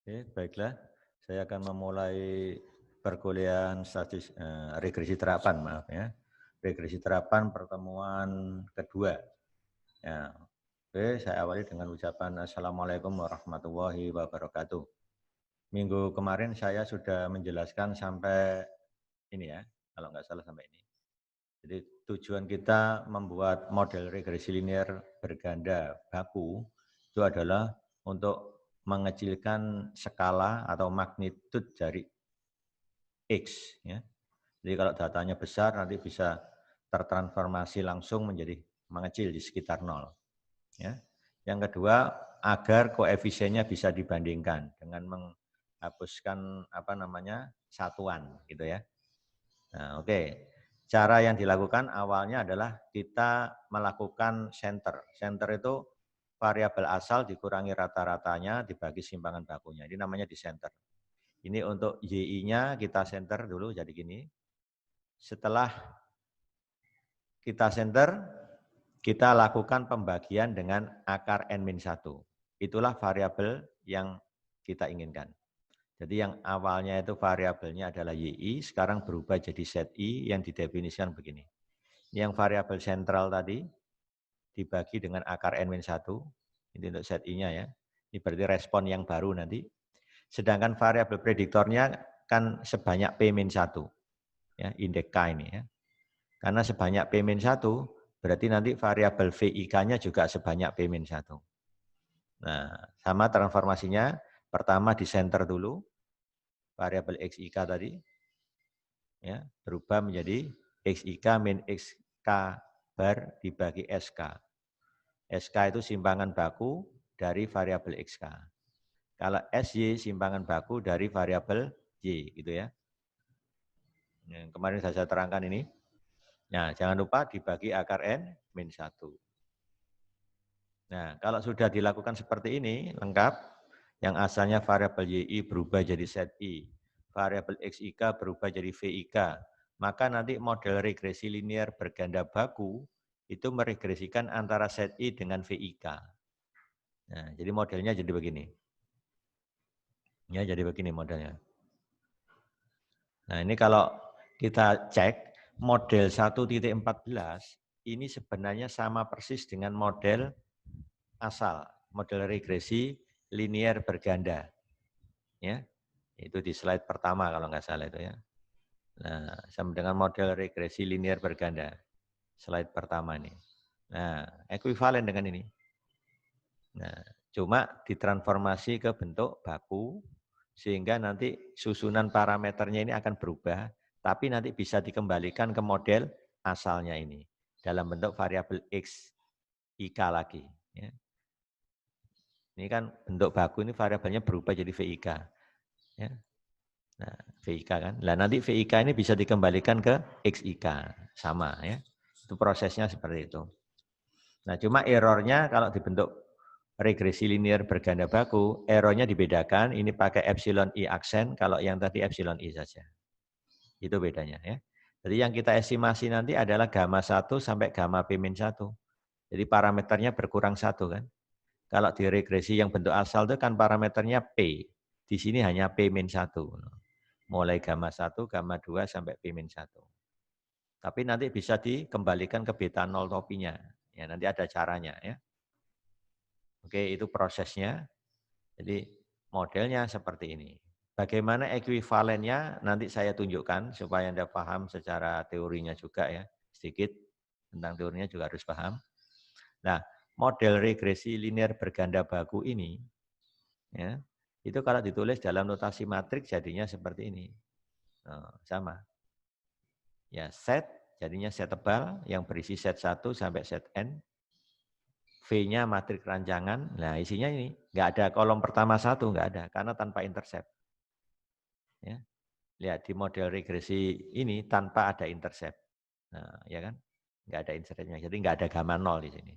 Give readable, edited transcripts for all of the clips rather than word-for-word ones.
Oke, baiklah. Saya akan memulai perkuliahan regresi terapan, maaf ya. Regresi terapan pertemuan kedua. Ya. Oke, saya awali dengan ucapan Assalamualaikum warahmatullahi wabarakatuh. Minggu kemarin saya sudah menjelaskan sampai ini ya, kalau nggak salah sampai ini. Jadi tujuan kita membuat model regresi linear berganda baku itu adalah untuk mengecilkan skala atau magnitud dari X. Ya. Jadi kalau datanya besar nanti bisa tertransformasi langsung menjadi mengecil di sekitar 0. Ya. Yang kedua, agar koefisiennya bisa dibandingkan dengan menghapuskan satuan gitu ya. Nah, oke. Cara yang dilakukan awalnya adalah kita melakukan center. Center itu variabel asal dikurangi rata-ratanya dibagi simpangan bakunya. Ini namanya di center. Ini untuk YI-nya kita center dulu jadi gini. Setelah kita center, kita lakukan pembagian dengan akar N-1. Itulah variabel yang kita inginkan. Jadi yang awalnya itu variabelnya adalah YI, sekarang berubah jadi ZI yang didefinisikan begini. Yang variabel sentral tadi dibagi dengan akar N-1, ini untuk ZI-nya ya. Ini berarti respon yang baru nanti. Sedangkan variabel prediktornya kan sebanyak P-1, ya, indeks K ini ya. Karena sebanyak P-1, berarti nanti variabel VIK-nya juga sebanyak P-1. Nah, sama transformasinya, pertama di center dulu, variabel XIK tadi, ya, berubah menjadi XIK min XK bar dibagi SK. SK itu simpangan baku dari variabel XK. Kalau SY simpangan baku dari variabel Y, gitu ya. Yang kemarin saya terangkan ini. Nah, jangan lupa dibagi akar N min 1. Nah, kalau sudah dilakukan seperti ini, lengkap, yang asalnya variabel YI berubah jadi ZI, variabel XIK berubah jadi VIK, maka nanti model regresi linear berganda baku itu meregresikan antara ZI dengan VIK. Nah, jadi modelnya jadi begini. Ya, jadi begini modelnya. Nah, ini kalau kita cek, model 1.14 ini sebenarnya sama persis dengan model asal, model regresi linear berganda. Ya, itu di slide pertama kalau nggak salah itu ya. Nah, sama dengan model regresi linear berganda. Slide pertama ini. Nah, ekuivalen dengan ini. Nah, cuma ditransformasi ke bentuk baku, sehingga nanti susunan parameternya ini akan berubah, tapi nanti bisa dikembalikan ke model asalnya ini, dalam bentuk variabel X, IK lagi. Ya. Ini kan bentuk baku ini variabelnya berubah jadi VIK. Ya. Nah, VIK kan. Nah, nanti VIK ini bisa dikembalikan ke XIK. Sama ya. Itu prosesnya seperti itu. Nah, cuma errornya kalau dibentuk regresi linear berganda baku, errornya dibedakan. Ini pakai epsilon I aksen, kalau yang tadi epsilon I saja. Itu bedanya ya. Jadi yang kita estimasi nanti adalah gamma 1 sampai gamma P-1. Jadi parameternya berkurang 1 kan. Kalau di regresi yang bentuk asal itu kan parameternya P. Di sini hanya P-1. Mulai gamma 1, gamma 2, sampai P-1. Tapi nanti bisa dikembalikan ke beta 0 topinya. Ya, nanti ada caranya ya. Oke, itu prosesnya. Jadi modelnya seperti ini. Bagaimana ekuivalennya nanti saya tunjukkan supaya Anda paham secara teorinya juga ya. Sedikit tentang teorinya juga harus paham. Nah, model regresi linear berganda baku ini ya, itu kalau ditulis dalam notasi matriks jadinya seperti ini. Oh, sama. Ya, set jadinya set tebal yang berisi set 1 sampai set n. V-nya matriks rancangan. Nah, isinya ini enggak ada kolom pertama 1, enggak ada karena tanpa intercept. Ya. Lihat di model regresi ini tanpa ada intercept. Nah, ya kan? Enggak ada interceptnya. Jadi enggak ada gamma 0 di sini.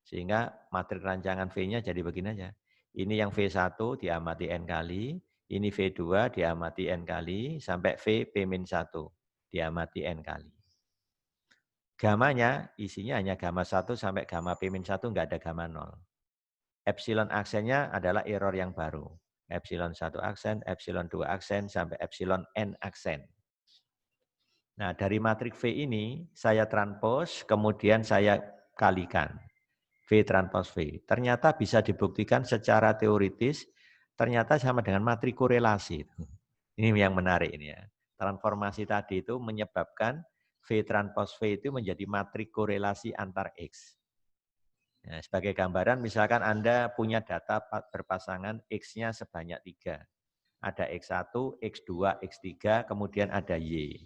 Sehingga matriks rancangan V-nya jadi begini aja. Ini yang V1 diamati N kali, ini V2 diamati N kali, sampai V P-1 diamati N kali. Gamanya isinya hanya gamma 1 sampai gamma P-1, enggak ada gamma 0. Epsilon aksennya adalah error yang baru. Epsilon 1 aksen, epsilon 2 aksen, sampai epsilon n aksen. Nah, dari matrik V ini saya transpose, kemudian saya kalikan. V transpose V. Ternyata bisa dibuktikan secara teoritis, ternyata sama dengan matrik korelasi. Ini yang menarik ini ya. Transformasi tadi itu menyebabkan V transpose V itu menjadi matrik korelasi antar X. Nah, sebagai gambaran, misalkan Anda punya data berpasangan X-nya sebanyak 3. Ada X1, X2, X3, kemudian ada Y.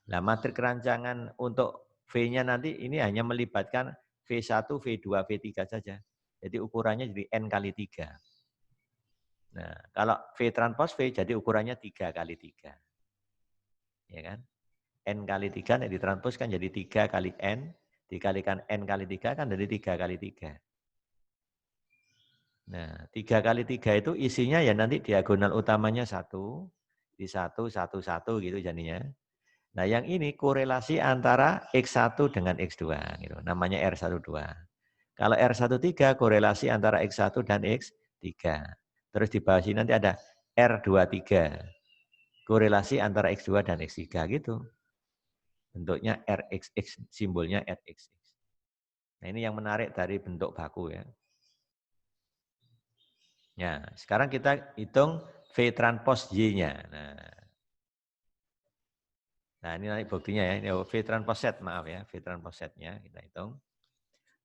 Nah, matrik rancangan untuk V-nya nanti ini hanya melibatkan V1, V2, V3 saja. Jadi ukurannya jadi N kali 3. Nah, kalau V transpose V jadi ukurannya 3 kali 3. Ya kan? N kali 3 yang ditranspos kan jadi 3 kali N, dikalikan N kali 3 kan jadi 3 kali 3. Nah, 3 kali 3 itu isinya ya nanti diagonal utamanya 1, di 1, 1, 1 gitu jadinya. Nah, yang ini korelasi antara X1 dengan X2 gitu. Namanya R12. Kalau R13 korelasi antara X1 dan X3. Terus di bawah sini nanti ada R23. Korelasi antara X2 dan X3 gitu. Bentuknya RXX, simbolnya RXX. Nah, ini yang menarik dari bentuk baku ya. Ya, sekarang kita hitung V transpose Y-nya. Nah, ini nanti buktinya ya. Ini V transpose Z, maaf ya. V transpose Z-nya kita hitung.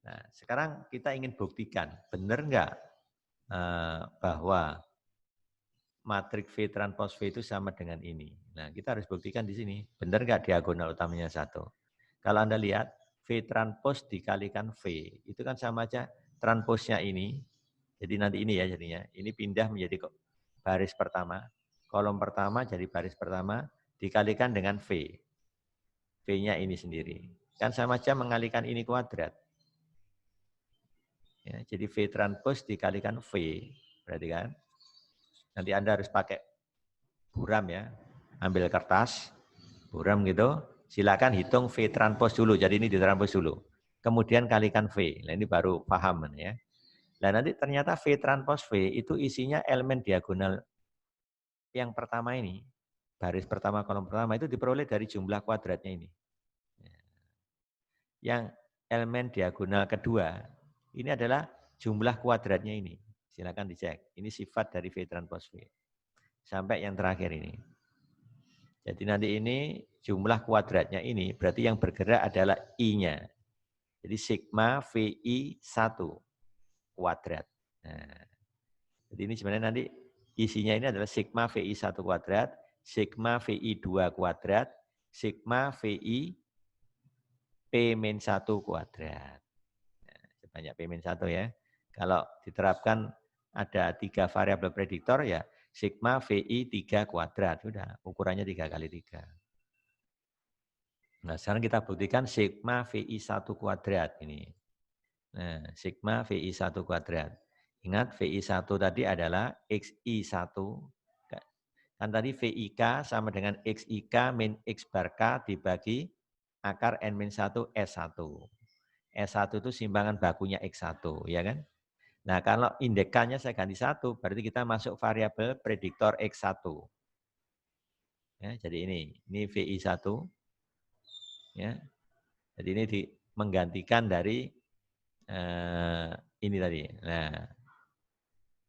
Nah, sekarang kita ingin buktikan, benar enggak bahwa matrik V transpose V itu sama dengan ini. Nah, kita harus buktikan di sini, benar enggak diagonal utamanya 1. Kalau Anda lihat, V transpose dikalikan V, itu kan sama aja transposnya ini. Jadi nanti ini ya jadinya, ini pindah menjadi baris pertama, kolom pertama jadi baris pertama, dikalikan dengan V. V-nya ini sendiri. Kan sama aja mengalikan ini kuadrat. Ya, jadi V transpose dikalikan V, berarti kan? Nanti Anda harus pakai buram ya, ambil kertas, buram gitu, silakan hitung V transpose dulu, jadi ini ditranspose dulu. Kemudian kalikan V, nah ini baru paham ya. Nah nanti ternyata V transpose V itu isinya elemen diagonal yang pertama ini, baris pertama, kolom pertama itu diperoleh dari jumlah kuadratnya ini. Yang elemen diagonal kedua, ini adalah jumlah kuadratnya ini. Silakan dicek. Ini sifat dari V transpose V. Sampai yang terakhir ini. Jadi nanti ini jumlah kuadratnya ini berarti yang bergerak adalah I-nya. Jadi sigma VI 1 kuadrat. Nah, jadi ini sebenarnya nanti isinya ini adalah sigma VI 1 kuadrat, sigma VI 2 kuadrat, sigma VI P-1 kuadrat. Nah, sebanyak P-1 ya. Kalau diterapkan ada 3 variabel prediktor ya sigma VI 3 kuadrat. Sudah, ukurannya 3 kali 3. Nah, sekarang kita buktikan sigma VI 1 kuadrat ini. Nah, sigma VI 1 kuadrat. Ingat VI 1 tadi adalah XI 1. Kan tadi VIK sama dengan XIK min X bar K dibagi akar N-1 S1. S1 itu simpangan bakunya X1, ya kan? Nah, kalau indeks K-nya saya ganti 1, berarti kita masuk variabel prediktor X1. Ya, jadi ini VI 1. Ya. Jadi ini menggantikan dari ini tadi.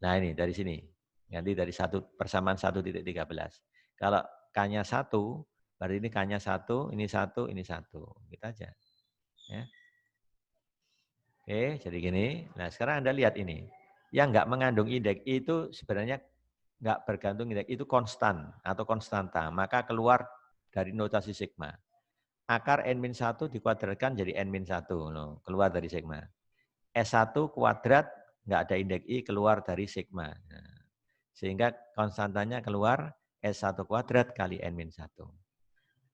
Nah ini dari sini. Ganti dari persamaan 1.13. Kalau K-nya 1, berarti ini K-nya 1, ini 1, ini 1. Gitu aja. Ya. Oke, jadi gini. Nah sekarang Anda lihat ini. Yang nggak mengandung indeks itu sebenarnya nggak bergantung indeks, itu konstan atau konstanta. Maka keluar dari notasi sigma. Akar N-1 dikuadratkan jadi N-1. Loh, keluar dari sigma. S1 kuadrat, nggak ada indeks I, keluar dari sigma. Nah, sehingga konstantanya keluar S1 kuadrat kali N-1.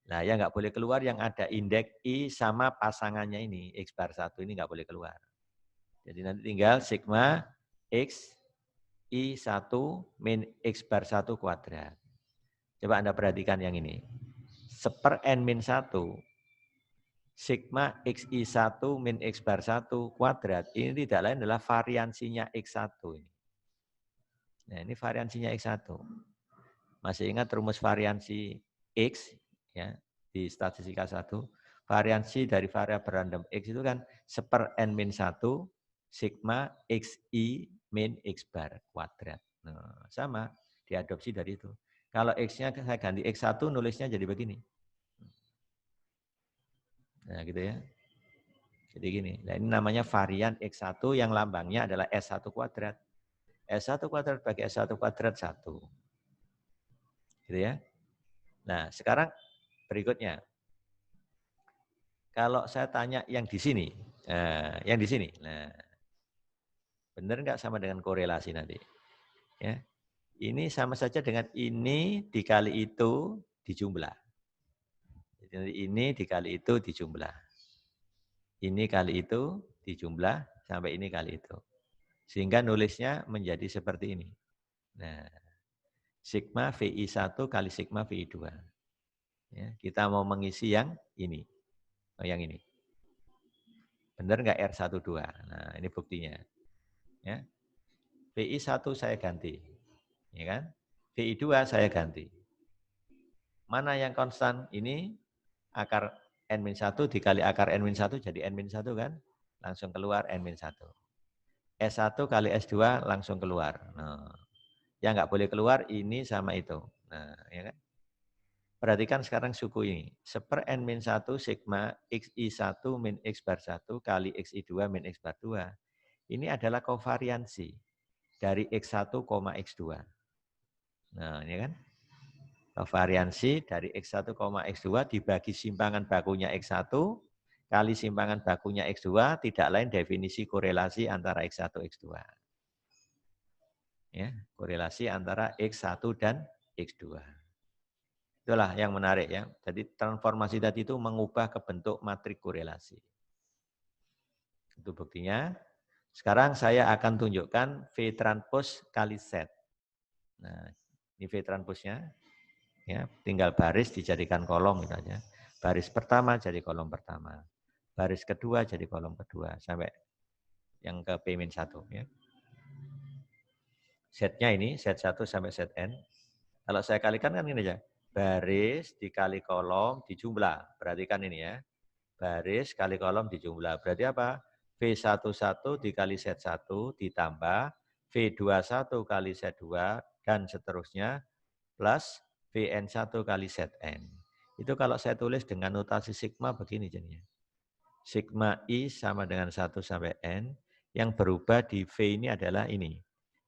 Nah, yang nggak boleh keluar yang ada indeks I sama pasangannya ini, X bar 1 ini nggak boleh keluar. Jadi nanti tinggal sigma X I1 min X bar 1 kuadrat. Coba Anda perhatikan yang ini. Seper N-1 sigma XI1 min X bar 1 kuadrat, ini tidak lain adalah variansinya X1. Nah, ini variansinya X1. Masih ingat rumus variansi X ya di statistika 1? Variansi dari variabel random X itu kan seper N-1 sigma XI min X bar kuadrat. Nah, sama, diadopsi dari itu. Kalau X-nya saya ganti X1, nulisnya jadi begini. Nah, gitu ya. Jadi gini, nah ini namanya varian X1 yang lambangnya adalah S1 kuadrat. S1 kuadrat bagi S1 kuadrat 1. Gitu ya. Nah, sekarang berikutnya. Kalau saya tanya yang di sini, yang di sini, nah, benar nggak sama dengan korelasi nanti? Ya, ini sama saja dengan ini dikali itu dijumlah. Jadi ini dikali itu dijumlah. Ini kali itu dijumlah sampai ini kali itu. Sehingga nulisnya menjadi seperti ini. Nah, sigma VI1 kali sigma VI2. Ya, kita mau mengisi yang ini. Oh, yang ini. Benar nggak R12? Nah, ini buktinya. Ya. VI1 saya ganti. Ya kan? VI2 saya ganti. Mana yang konstan? Ini akar N-1 dikali akar N-1 jadi N-1 kan? Langsung keluar N-1. S1 kali S2 langsung keluar. Nah, yang nggak boleh keluar ini sama itu. Nah, ya kan? Perhatikan sekarang suku ini. Seper N-1 sigma XI1 min X bar 1 kali XI2 min X bar 2. Ini adalah kovariansi dari X1, X2. Nah, ini kan? Variansi dari X1, X2 dibagi simpangan bakunya X1 kali simpangan bakunya X2 tidak lain definisi korelasi antara X1, X2. Ya, korelasi antara X1 dan X2. Itulah yang menarik ya. Jadi transformasi tadi itu mengubah ke bentuk matrik korelasi. Itu buktinya. Sekarang saya akan tunjukkan V transpose kali Z. Nah, ini V transposnya. Ya, tinggal baris dijadikan kolom gitu aja. Baris pertama jadi kolom pertama. Baris kedua jadi kolom kedua sampai yang ke P-1 ya. Setnya ini set 1 sampai set N. Kalau saya kalikan kan ini aja. Baris dikali kolom dijumlah. Perhatikan ini ya. Baris kali kolom dijumlah. Berarti apa? V11 dikali set 1 ditambah V21 kali set 2 dan seterusnya plus Vn1 kali Zn. Itu kalau saya tulis dengan notasi sigma begini jadinya. Sigma I sama dengan 1 sampai N, yang berubah di V ini adalah ini.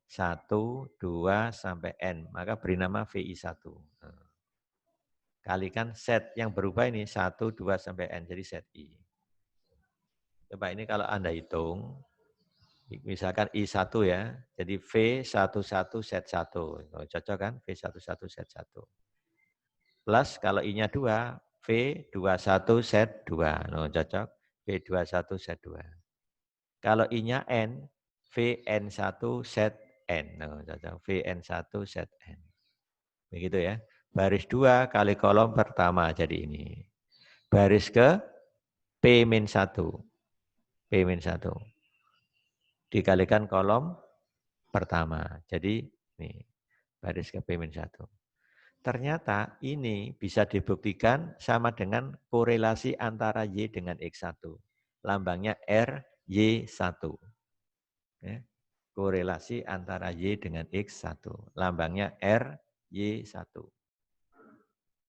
1, 2, sampai N, maka beri nama VI1. Kalikan set yang berubah ini 1, 2, sampai N, jadi set I. Coba ini kalau Anda hitung, misalkan I1 ya, jadi V11 set 1. Cocok kan? V11 set 1. Plus kalau I-nya 2, V21 set 2. No, cocok. V21 set 2. Kalau I-nya N, Vn1 set N. No, cocok. Vn1 set N. Begitu ya. Baris 2 kali kolom pertama jadi ini. Baris ke P-1. P-1. Dikalikan kolom pertama. Jadi ini baris ke P-1. Ternyata ini bisa dibuktikan sama dengan korelasi antara Y dengan X1. Lambangnya RY1. Ya. Korelasi antara Y dengan X1. Lambangnya RY1.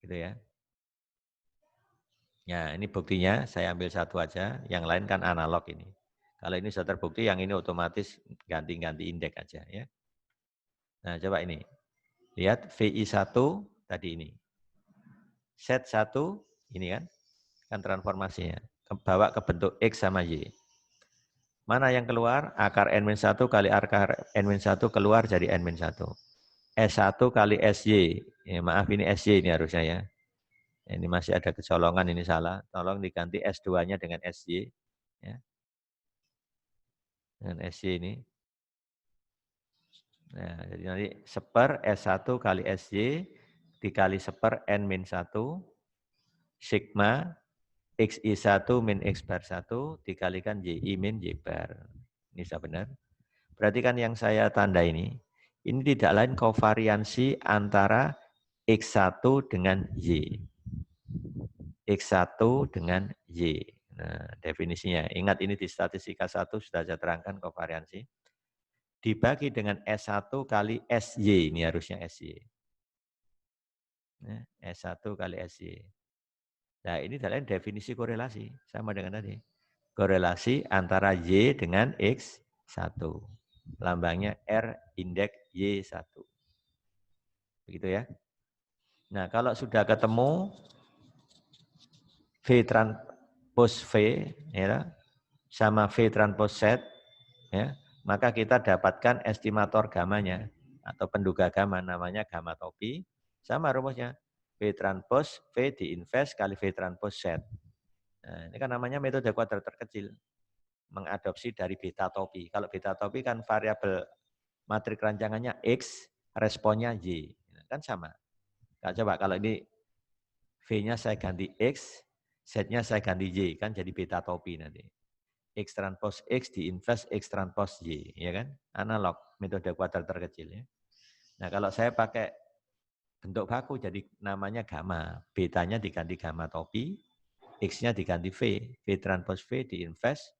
Gitu ya. Ya, ini buktinya saya ambil satu aja, yang lain kan analog ini. Kalau ini sudah terbukti, yang ini otomatis ganti-ganti indeks aja ya. Nah, coba ini. Lihat VI1 tadi ini. Set 1 ini kan transformasinya. Bawa ke bentuk X sama Y. Mana yang keluar? Akar N-1 kali akar N-1 keluar jadi N-1. S1 kali SY. Ya, maaf ini SY ini harusnya ya. Ini masih ada kecolongan, ini salah. Tolong diganti S2-nya dengan SY. Ya. Dengan SY ini. Nah, jadi nanti seper S1 kali SY dikali seper N-1 sigma XI1 min X bar 1 dikalikan YI min Y bar. Ini sudah benar. Berarti kan yang saya tanda ini Ini tidak lain kovariansi antara X1 dengan Y. X1 dengan Y. Nah, definisinya. Ingat ini di statistika 1 sudah saya terangkan kovariansi. Dibagi dengan S1 kali SY. Ini harusnya SY. S1 kali SY. Nah, ini adalah definisi korelasi. Sama dengan tadi. Korelasi antara Y dengan X1. Lambangnya R indeks Y1. Begitu ya. Nah, kalau sudah ketemu V transpose V ya, sama V transpose Z, ya, maka kita dapatkan estimator gamanya atau penduga gamma namanya gamma topi. Sama rumusnya. V transpose V di inverse kali V transpose Z. Nah, ini kan namanya metode kuadrat terkecil. Mengadopsi dari beta topi. Kalau beta topi kan variabel matrik rancangannya X, responnya Y. Kan sama. Nah, coba kalau ini V-nya saya ganti X, Z-nya saya ganti Y. Kan jadi beta topi nanti. X transpose X di inverse X transpose Y. Ya kan? Analog, metode kuadrat terkecil. Ya. Nah kalau saya pakai bentuk baku jadi namanya gamma. Betanya diganti gamma topi, X-nya diganti V. V transpose V di inverse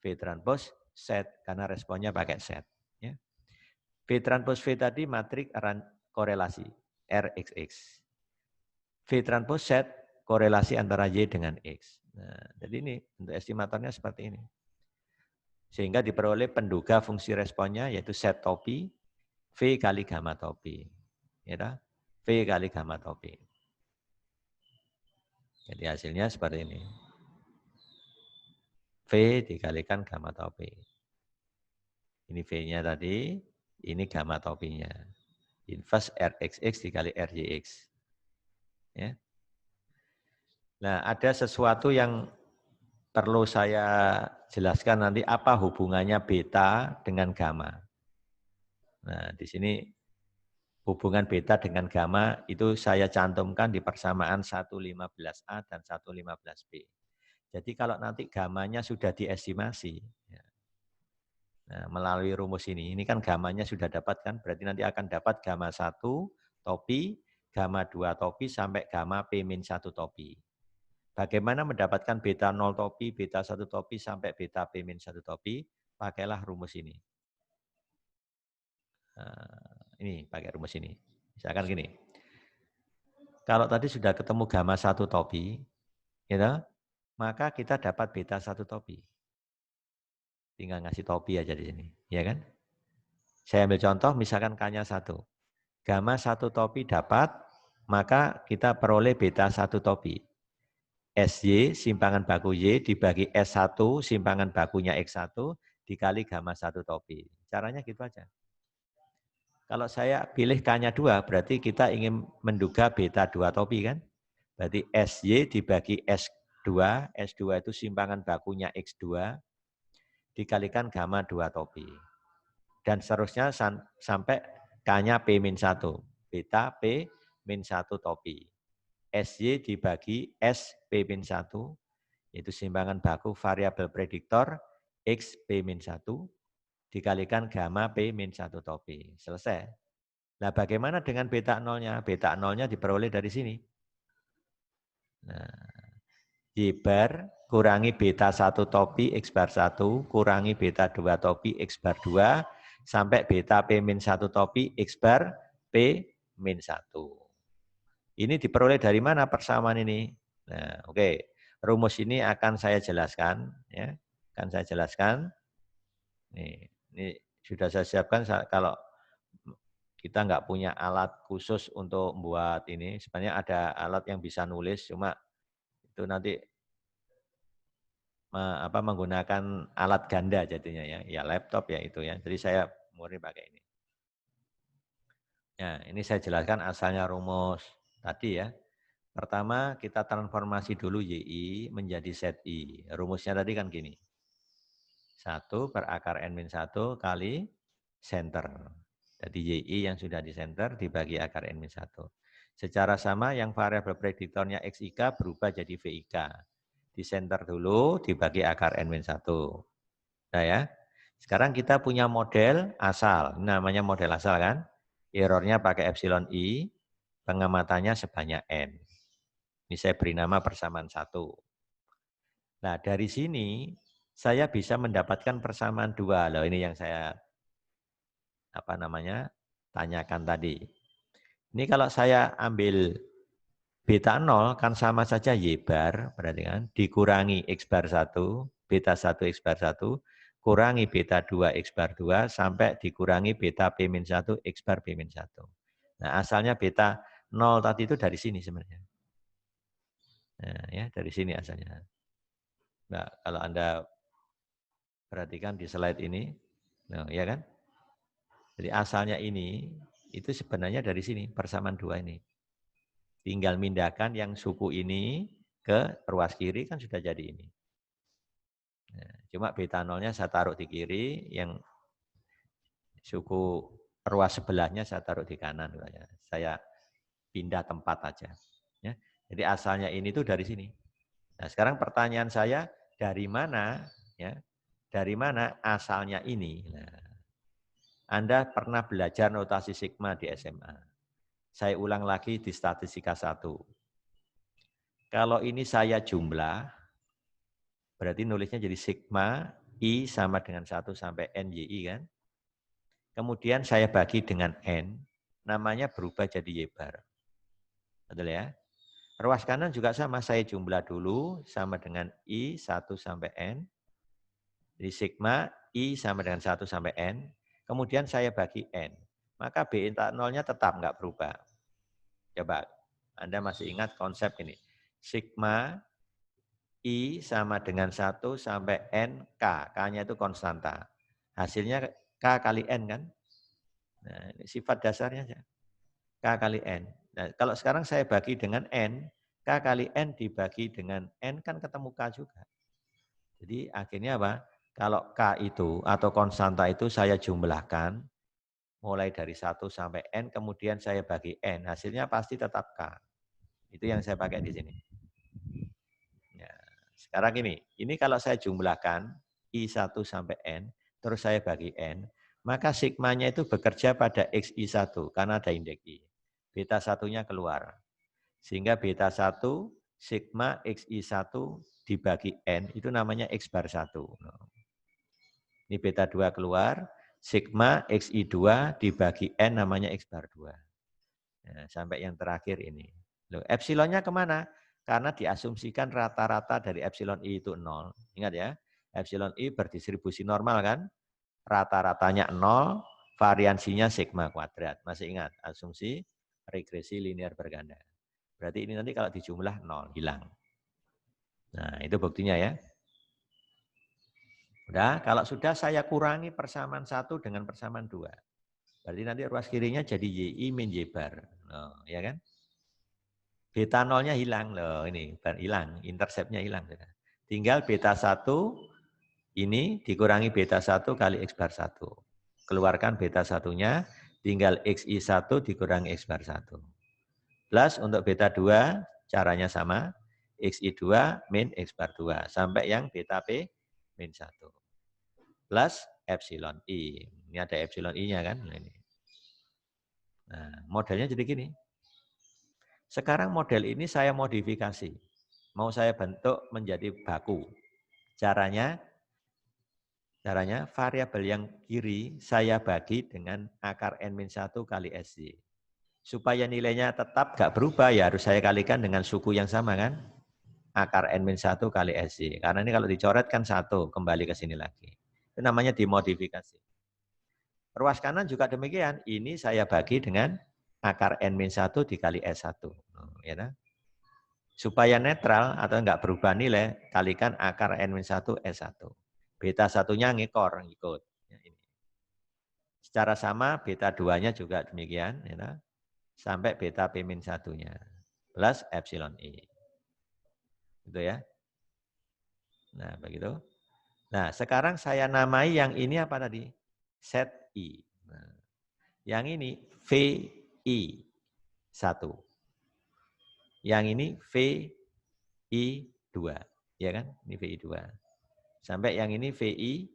V transpose Z karena responnya pakai Z. Ya. V transpose V tadi matrik korelasi RXX. V transpose Z korelasi antara Y dengan X. Nah, jadi ini untuk estimatornya seperti ini. Sehingga diperoleh penduga fungsi responnya yaitu Z topi V kali gamma topi. Ya, V kali gamma topi. Jadi hasilnya seperti ini. V dikalikan gamma topi. Ini V-nya tadi, ini gamma topinya. Inverse RXX dikali RYX. Ya. Nah, ada sesuatu yang perlu saya jelaskan nanti apa hubungannya beta dengan gamma. Nah, di sini hubungan beta dengan gamma itu saya cantumkan di persamaan 115A dan 115B. Jadi kalau nanti gammanya sudah diestimasi, ya, nah, melalui rumus ini kan gammanya sudah dapat kan, berarti nanti akan dapat gamma 1 topi, gamma 2 topi, sampai gamma P-1 topi. Bagaimana mendapatkan beta 0 topi, beta 1 topi, sampai beta P-1 topi? Pakailah rumus ini. Nah, ini pakai rumus ini. Misalkan gini, kalau tadi sudah ketemu gamma 1 topi, gitu, maka kita dapat beta 1 topi. Tinggal ngasih topi aja di sini, ya kan? Saya ambil contoh, misalkan K-nya 1. Gamma 1 topi dapat, maka kita peroleh beta 1 topi. SY, simpangan baku Y, dibagi S1, simpangan bakunya X1, dikali gamma 1 topi. Caranya gitu aja. Kalau saya pilih K-nya 2, berarti kita ingin menduga beta 2 topi kan? Berarti SY dibagi S2, S2 itu simpangan bakunya X2, dikalikan gamma 2 topi. Dan seterusnya sampai K-nya P-1, beta P-1 topi. SY dibagi S P-1, yaitu simpangan baku variabel prediktor X P-1, dikalikan gamma P-1 topi. Selesai. Nah bagaimana dengan beta nolnya? Beta nolnya diperoleh dari sini. Nah, Y bar kurangi beta 1 topi X bar 1, kurangi beta 2 topi X bar 2, sampai beta P-1 topi X bar P-1. Ini diperoleh dari mana persamaan ini? Nah, oke. Rumus ini akan saya jelaskan, ya. Akan saya jelaskan. Ini sudah saya siapkan kalau kita nggak punya alat khusus untuk membuat ini. Sebenarnya ada alat yang bisa nulis, cuma itu nanti menggunakan alat ganda jadinya ya. Ya laptop ya itu ya. Jadi saya murni pakai ini. Ya, ini saya jelaskan asalnya rumus tadi ya. Pertama, kita transformasi dulu YI menjadi ZI. Rumusnya tadi kan gini. 1 per akar N-1 kali center. Jadi YI yang sudah di center dibagi akar N-1. Secara sama yang variabel prediktornya XIK berubah jadi VIK. Di center dulu dibagi akar N-1. Nah ya. Sekarang kita punya model asal, namanya model asal kan. Errornya pakai epsilon I, pengamatannya sebanyak N. Ini saya beri nama persamaan 1. Nah, dari sini saya bisa mendapatkan persamaan 2. Loh, ini yang saya tanyakan tadi. Ini kalau saya ambil beta 0 kan sama saja Y bar, berarti kan, dikurangi X bar 1, beta 1 X bar 1, kurangi beta 2 X bar 2, sampai dikurangi beta P-1 X bar P-1. Nah, asalnya beta 0 tadi itu dari sini sebenarnya. Nah, ya, dari sini asalnya. Nah, kalau Anda perhatikan di slide ini, nah, ya kan? Jadi asalnya ini, itu sebenarnya dari sini, persamaan 2 ini. Tinggal mindahkan yang suku ini ke ruas kiri kan sudah jadi ini. Nah, cuma beta nolnya saya taruh di kiri, yang suku ruas sebelahnya saya taruh di kanan. Saya pindah tempat aja. Ya. Jadi asalnya ini tuh dari sini. Nah, sekarang pertanyaan saya, dari mana? Ya, dari mana asalnya ini? Nah, Anda pernah belajar notasi sigma di SMA. Saya ulang lagi di statistika 1. Kalau ini saya jumlah, berarti nulisnya jadi sigma I sama dengan 1 sampai NYI kan. Kemudian saya bagi dengan N, namanya berubah jadi Y bar. Betul ya? Ruas kanan juga sama, saya jumlah dulu sama dengan I 1 sampai N. Jadi sigma I sama dengan 1 sampai N. Kemudian saya bagi N. Maka B intak nolnya tetap nggak berubah. Coba, Anda masih ingat konsep ini. Sigma I sama dengan 1 sampai N K. K-nya itu konstanta. Hasilnya K kali N kan. Nah, ini sifat dasarnya aja. K kali N. Nah, kalau sekarang saya bagi dengan N, K kali N dibagi dengan N kan ketemu K juga. Jadi akhirnya apa? Kalau K itu atau konstanta itu saya jumlahkan, mulai dari 1 sampai N, kemudian saya bagi N, hasilnya pasti tetap K. Itu yang saya pakai di sini. Ya. Sekarang ini kalau saya jumlahkan I1 sampai N, terus saya bagi N, maka sigmanya itu bekerja pada XI1 karena ada indeks I. Beta 1-nya keluar. Sehingga beta 1 sigma XI1 dibagi N itu namanya X bar 1. Ini beta 2 keluar, sigma XI2 dibagi N namanya X bar 2. Nah, sampai yang terakhir ini. Loh, epsilonnya kemana? Karena diasumsikan rata-rata dari epsilon I itu 0. Ingat ya, epsilon I berdistribusi normal kan? Rata-ratanya 0, variansinya sigma kuadrat. Masih ingat, asumsi regresi linear berganda. Berarti ini nanti kalau dijumlah 0, hilang. Nah, itu buktinya ya. Udah, kalau sudah saya kurangi persamaan 1 dengan persamaan 2. Berarti nanti ruas kirinya jadi YI min Y bar. Oh, ya kan? Beta nolnya hilang loh, ini hilang, interceptnya hilang. Tinggal beta 1 ini dikurangi beta 1 kali X bar 1. Keluarkan beta 1-nya, tinggal XI1 dikurangi X bar 1. Plus untuk beta 2, caranya sama, XI2 min X bar 2. Sampai yang beta P min 1. Plus epsilon I. Ini ada epsilon I-nya kan. Nah, modelnya jadi gini. Sekarang model ini saya modifikasi. Mau saya bentuk menjadi baku. Caranya variabel yang kiri saya bagi dengan akar N-1 kali SY. Supaya nilainya tetap gak berubah ya harus saya kalikan dengan suku yang sama kan. Akar N-1 kali SY. Karena ini kalau dicoret kan 1, kembali ke sini lagi. Itu namanya dimodifikasi. Ruas kanan juga demikian. Ini saya bagi dengan akar N-1 dikali S1. Ya, nah? Supaya netral atau enggak berubah nilai, kalikan akar N-1 S1. Beta 1-nya ngikut. Ya, ini. Secara sama beta 2-nya juga demikian. Ya, nah? Sampai beta P-1-nya. Plus epsilon I. Gitu ya. Nah, begitu. Nah, sekarang saya namai yang ini apa tadi? Set I. Nah, yang ini VI1. Yang ini VI2. Ya kan? Ini VI2. Sampai yang ini VI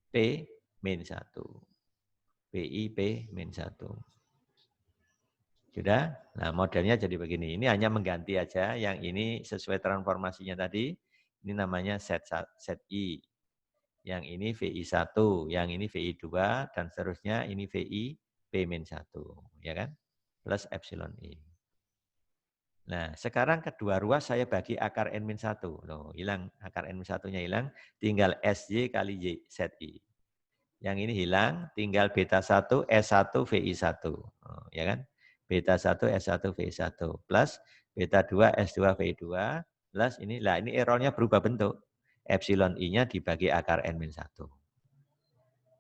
P min 1. PI P min 1. Sudah? Nah, modelnya jadi begini. Ini hanya mengganti aja. Yang ini sesuai transformasinya tadi. Ini namanya set I. Yang ini VI1, yang ini VI2, dan seterusnya ini VI P-1. Ya kan? Plus epsilon I. Nah, sekarang kedua ruas saya bagi akar N-1. Loh, hilang. Akar N-1-nya hilang. Tinggal SY kali Y, ZI. Yang ini hilang, tinggal beta 1 S1 VI1. Oh, ya kan? Beta 1 S1 VI1 plus beta 2 S2 VI2 plus ini. Lah ini errornya berubah bentuk. Epsilon I-nya dibagi akar N-1.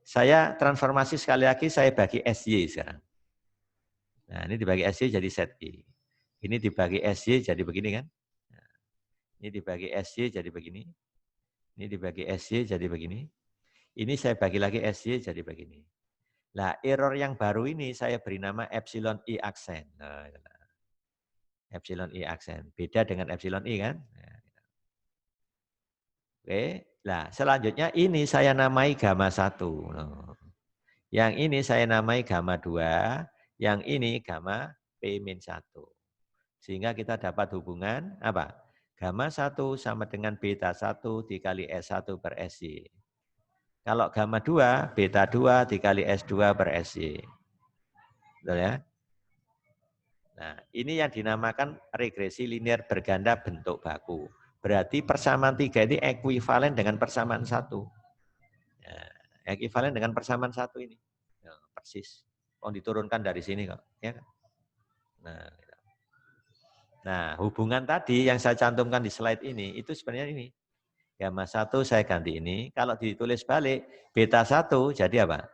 Saya transformasi sekali lagi, saya bagi SY sekarang. Nah, ini dibagi SY jadi ZI. Ini dibagi SY jadi begini kan? Nah, ini dibagi SY jadi begini. Ini dibagi SY jadi begini. Ini saya bagi lagi SY jadi begini. Nah, error yang baru ini saya beri nama epsilon I aksen. Nah, epsilon I aksen. Beda dengan epsilon I kan? Nah, oke. Nah, selanjutnya ini saya namai gamma 1. Nah, yang ini saya namai gamma 2. Yang ini gamma P-1. Sehingga kita dapat hubungan apa? Gamma 1 sama dengan beta 1 dikali S1 per SY. Kalau gamma 2, beta 2 dikali S2 per SY. Betul ya? Nah, ini yang dinamakan regresi linear berganda bentuk baku. Berarti persamaan 3 ini ekuivalen dengan persamaan 1. Ya, ekuivalen dengan persamaan 1 ini. Ya, persis. Oh, diturunkan dari sini kok. Ya. Nah, nah, hubungan tadi yang saya cantumkan di slide ini, itu sebenarnya ini. Gamma 1 saya ganti ini. Kalau ditulis balik, beta 1 jadi apa?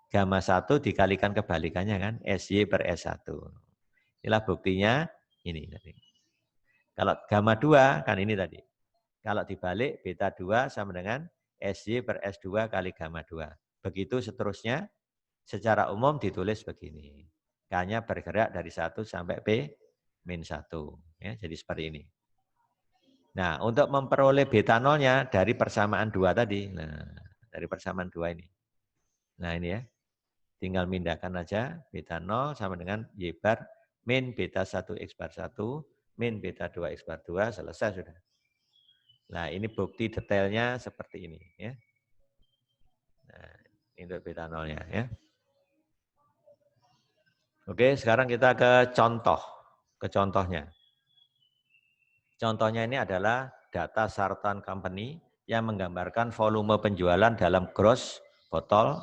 Gamma 1 dikalikan kebalikannya kan, SY per S1. Inilah buktinya ini tadi. Kalau gamma 2 kan ini tadi. Kalau dibalik beta 2 sama dengan SY per S2 kali gamma 2. Begitu seterusnya secara umum ditulis begini. K-nya bergerak dari 1 sampai P-1. Ya, jadi seperti ini. Nah, untuk memperoleh beta nolnya dari persamaan 2 tadi. Nah, dari persamaan 2 ini. Nah, ini ya. Tinggal mindahkan aja beta 0 sama dengan Y bar min beta 1 X bar 1 min beta 2 X bar 2, selesai sudah. Nah, ini bukti detailnya seperti ini ya. Nah, ini untuk beta nolnya ya. Oke, sekarang kita ke contoh. Ke contohnya. Contohnya ini adalah data Sartan Company yang menggambarkan volume penjualan dalam gross botol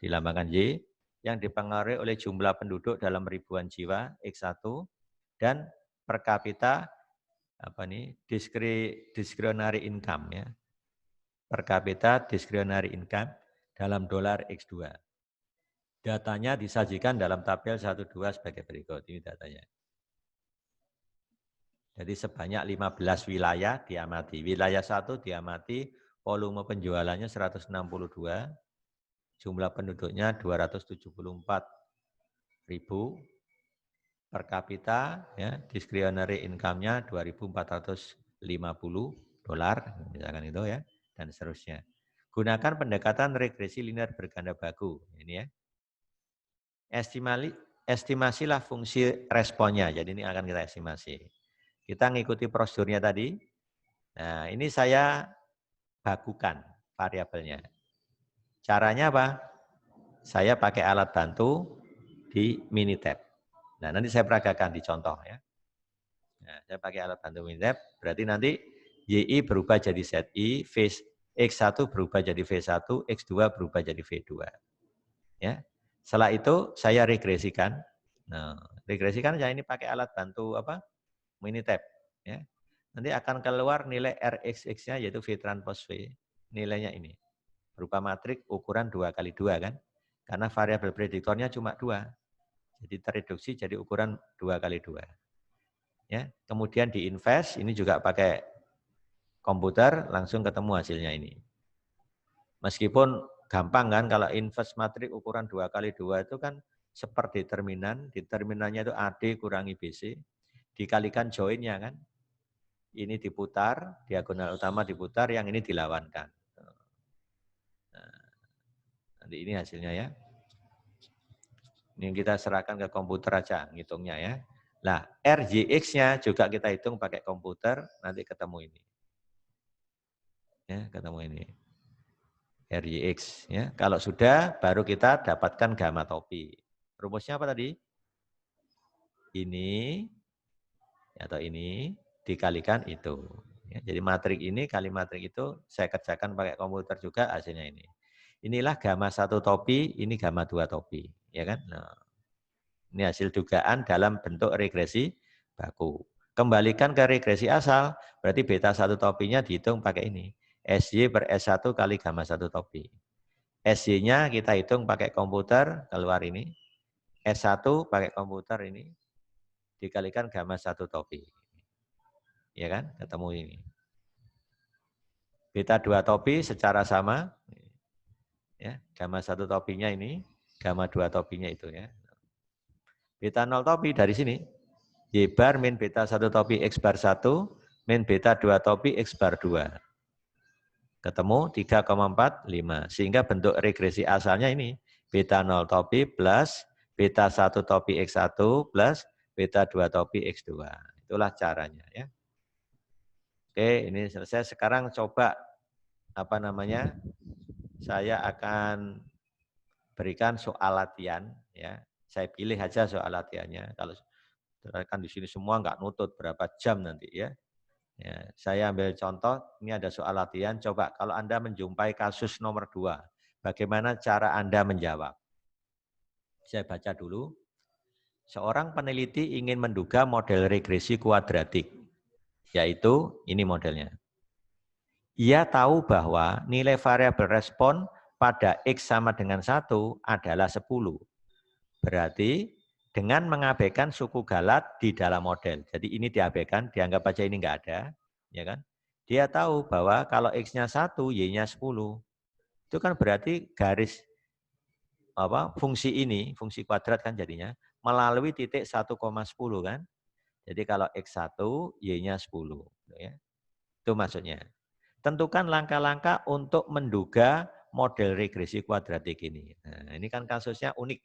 dilambangkan Y yang dipengaruhi oleh jumlah penduduk dalam ribuan jiwa X1 dan per kapita discretionary income ya. Per kapita discretionary income dalam dolar X2. Datanya disajikan dalam tabel 1-2 sebagai berikut. Ini datanya. Jadi sebanyak 15 wilayah diamati. Wilayah 1 diamati, volume penjualannya 162, jumlah penduduknya 274.000, per kapita ya, discretionary income-nya 2.450 dolar, misalkan itu ya, dan seterusnya. Gunakan pendekatan regresi linear berganda baku. Ini ya. Estimasilah fungsi responnya. Jadi ini akan kita estimasi. Kita ngikuti prosedurnya tadi. Nah, ini saya bakukan variabelnya. Caranya apa? Saya pakai alat bantu di Minitab. Nah, nanti saya peragakan di contoh ya. Nah, saya pakai alat bantu Minitab, berarti nanti YI berubah jadi ZI, X1 berubah jadi V1, X2 berubah jadi V2. Ya. Setelah itu saya regresikan. Nah, regresikan saya ini pakai alat bantu apa? Minitab, ya. Nanti akan keluar nilai RXX-nya yaitu V transpose V. Nilainya ini. Berupa matrik ukuran 2x2 kan? Karena variabel prediktornya cuma 2. Jadi tereduksi jadi ukuran 2x2. Ya, kemudian diinvest, ini juga pakai komputer, langsung ketemu hasilnya ini. Meskipun gampang kan, kalau invest matrik ukuran 2x2 itu kan seperti determinan, determinannya itu AD kurangi BC, dikalikan joinnya kan. Ini diputar, diagonal utama diputar, yang ini dilawankan. Nah, Seperti ini hasilnya ya. Ini kita serahkan ke komputer aja ngitungnya ya. Nah, RJX-nya juga kita hitung pakai komputer, nanti ketemu ini. Ya, ketemu ini. RJX ya. Kalau sudah baru kita dapatkan gamma topi. Rumusnya apa tadi? Ini atau ini dikalikan itu. Ya, jadi matrik ini kali matrik itu saya kerjakan pakai komputer juga hasilnya ini. Inilah gamma 1 topi, ini gamma 2 topi, ya kan? Nah, ini hasil dugaan dalam bentuk regresi baku. Kembalikan ke regresi asal, berarti beta 1 topinya dihitung pakai ini. SY per S1 kali gamma 1 topi. SY-nya kita hitung pakai komputer, keluar ini. S1 pakai komputer ini, dikalikan gamma 1 topi. Ya kan? Ketemu ini. Beta 2 topi secara sama. Ya, gamma 1 topinya ini, gamma 2 topinya itu ya. Beta 0 topi dari sini. Y bar min beta 1 topi X bar 1 min beta 2 topi X bar 2. Ketemu 3,45. Sehingga bentuk regresi asalnya ini. Beta 0 topi plus beta 1 topi X1 plus beta 2 topi X2. Itulah caranya ya. Oke, ini selesai. Sekarang coba saya akan berikan soal latihan ya. Saya pilih aja soal latihannya. Kalau kan di sini semua nggak nutut berapa jam nanti ya. Ya, saya ambil contoh, ini ada soal latihan. Coba kalau Anda menjumpai kasus nomor 2, bagaimana cara Anda menjawab? Saya baca dulu. Seorang peneliti ingin menduga model regresi kuadratik, yaitu ini modelnya. Ia tahu bahwa nilai variabel respon pada X sama dengan 1 adalah 10. Berarti dengan mengabaikan suku galat di dalam model. Jadi ini diabaikan, dianggap aja ini enggak ada. Ya kan? Dia tahu bahwa kalau X-nya 1, Y-nya 10. Itu kan berarti garis fungsi ini, fungsi kuadrat kan jadinya, melalui titik 1,10 kan. Jadi kalau X1, Y-nya 10. Ya. Itu maksudnya. Tentukan langkah-langkah untuk menduga model regresi kuadratik ini. Nah, ini kan kasusnya unik.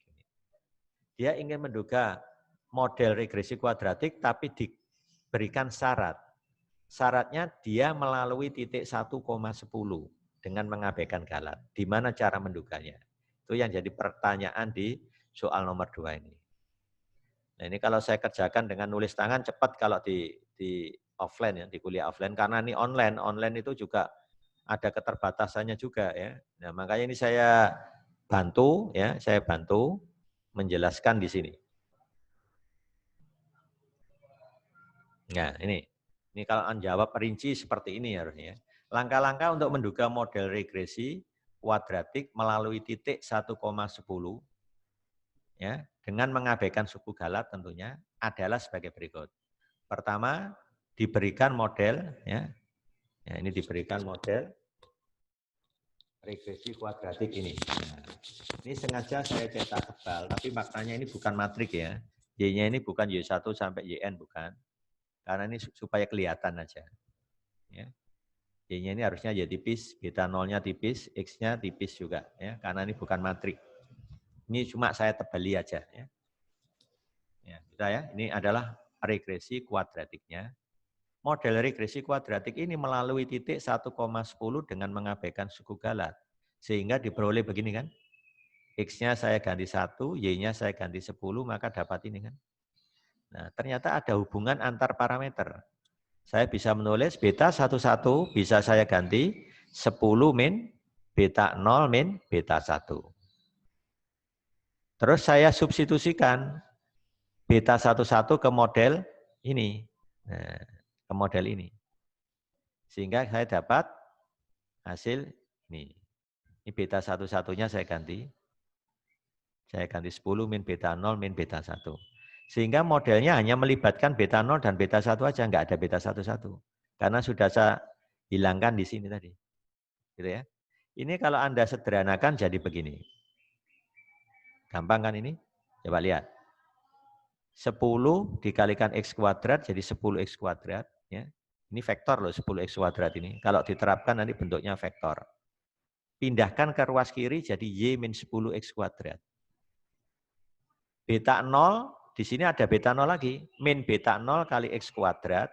Dia ingin menduga model regresi kuadratik tapi diberikan syarat. Syaratnya dia melalui titik 1,10 dengan mengabaikan galat. Di mana cara menduganya? Itu yang jadi pertanyaan di soal nomor 2 ini. Nah, ini kalau saya kerjakan dengan nulis tangan cepat kalau di offline ya, di kuliah offline karena ini online itu juga ada keterbatasannya juga ya. Nah, makanya ini saya bantu menjelaskan di sini. Nah, ini kalau Anda jawab rinci seperti ini harusnya. Langkah-langkah untuk menduga model regresi kuadratik melalui titik 1,10 ya, dengan mengabaikan suku galat tentunya adalah sebagai berikut. Pertama, diberikan model ya. Ya, ini diberikan model regresi kuadratik ini. Nah, ini sengaja saya cetak tebal, tapi maknanya ini bukan matrik ya. Y-nya ini bukan Y1 sampai YN, bukan. Karena ini supaya kelihatan aja. Ya. Y-nya ini harusnya Y tipis, beta 0-nya tipis, X-nya tipis juga. Ya. Karena ini bukan matrik. Ini cuma saya tebali aja. Ya. Ya, kita ya. Ini adalah regresi kuadratiknya. Model regresi kuadratik ini melalui titik 1,10 dengan mengabaikan suku galat. Sehingga diperoleh begini kan. X-nya saya ganti 1, Y-nya saya ganti 10, maka dapat ini kan. Nah, ternyata ada hubungan antar parameter. Saya bisa menulis beta 11 bisa saya ganti 10 min beta 0 min beta 1. Terus saya substitusikan beta 11 ke model ini. Nah, ke model ini. Sehingga saya dapat hasil ini. Ini beta 1-1-nya saya ganti. Saya ganti 10 min beta 0 min beta 1. Sehingga modelnya hanya melibatkan beta 0 dan beta 1 aja, enggak ada beta 1-1. Karena sudah saya hilangkan di sini tadi. Gitu ya. Ini kalau Anda sederhanakan jadi begini. Gampang kan ini? Coba lihat. 10 dikalikan X kuadrat jadi 10X kuadrat. Ya. Ini vektor loh 10X kuadrat ini. Kalau diterapkan nanti bentuknya vektor. pindahkan ke ruas kiri jadi Y-10X kuadrat. Beta 0, di sini ada beta 0 lagi. Min beta 0 kali X kuadrat.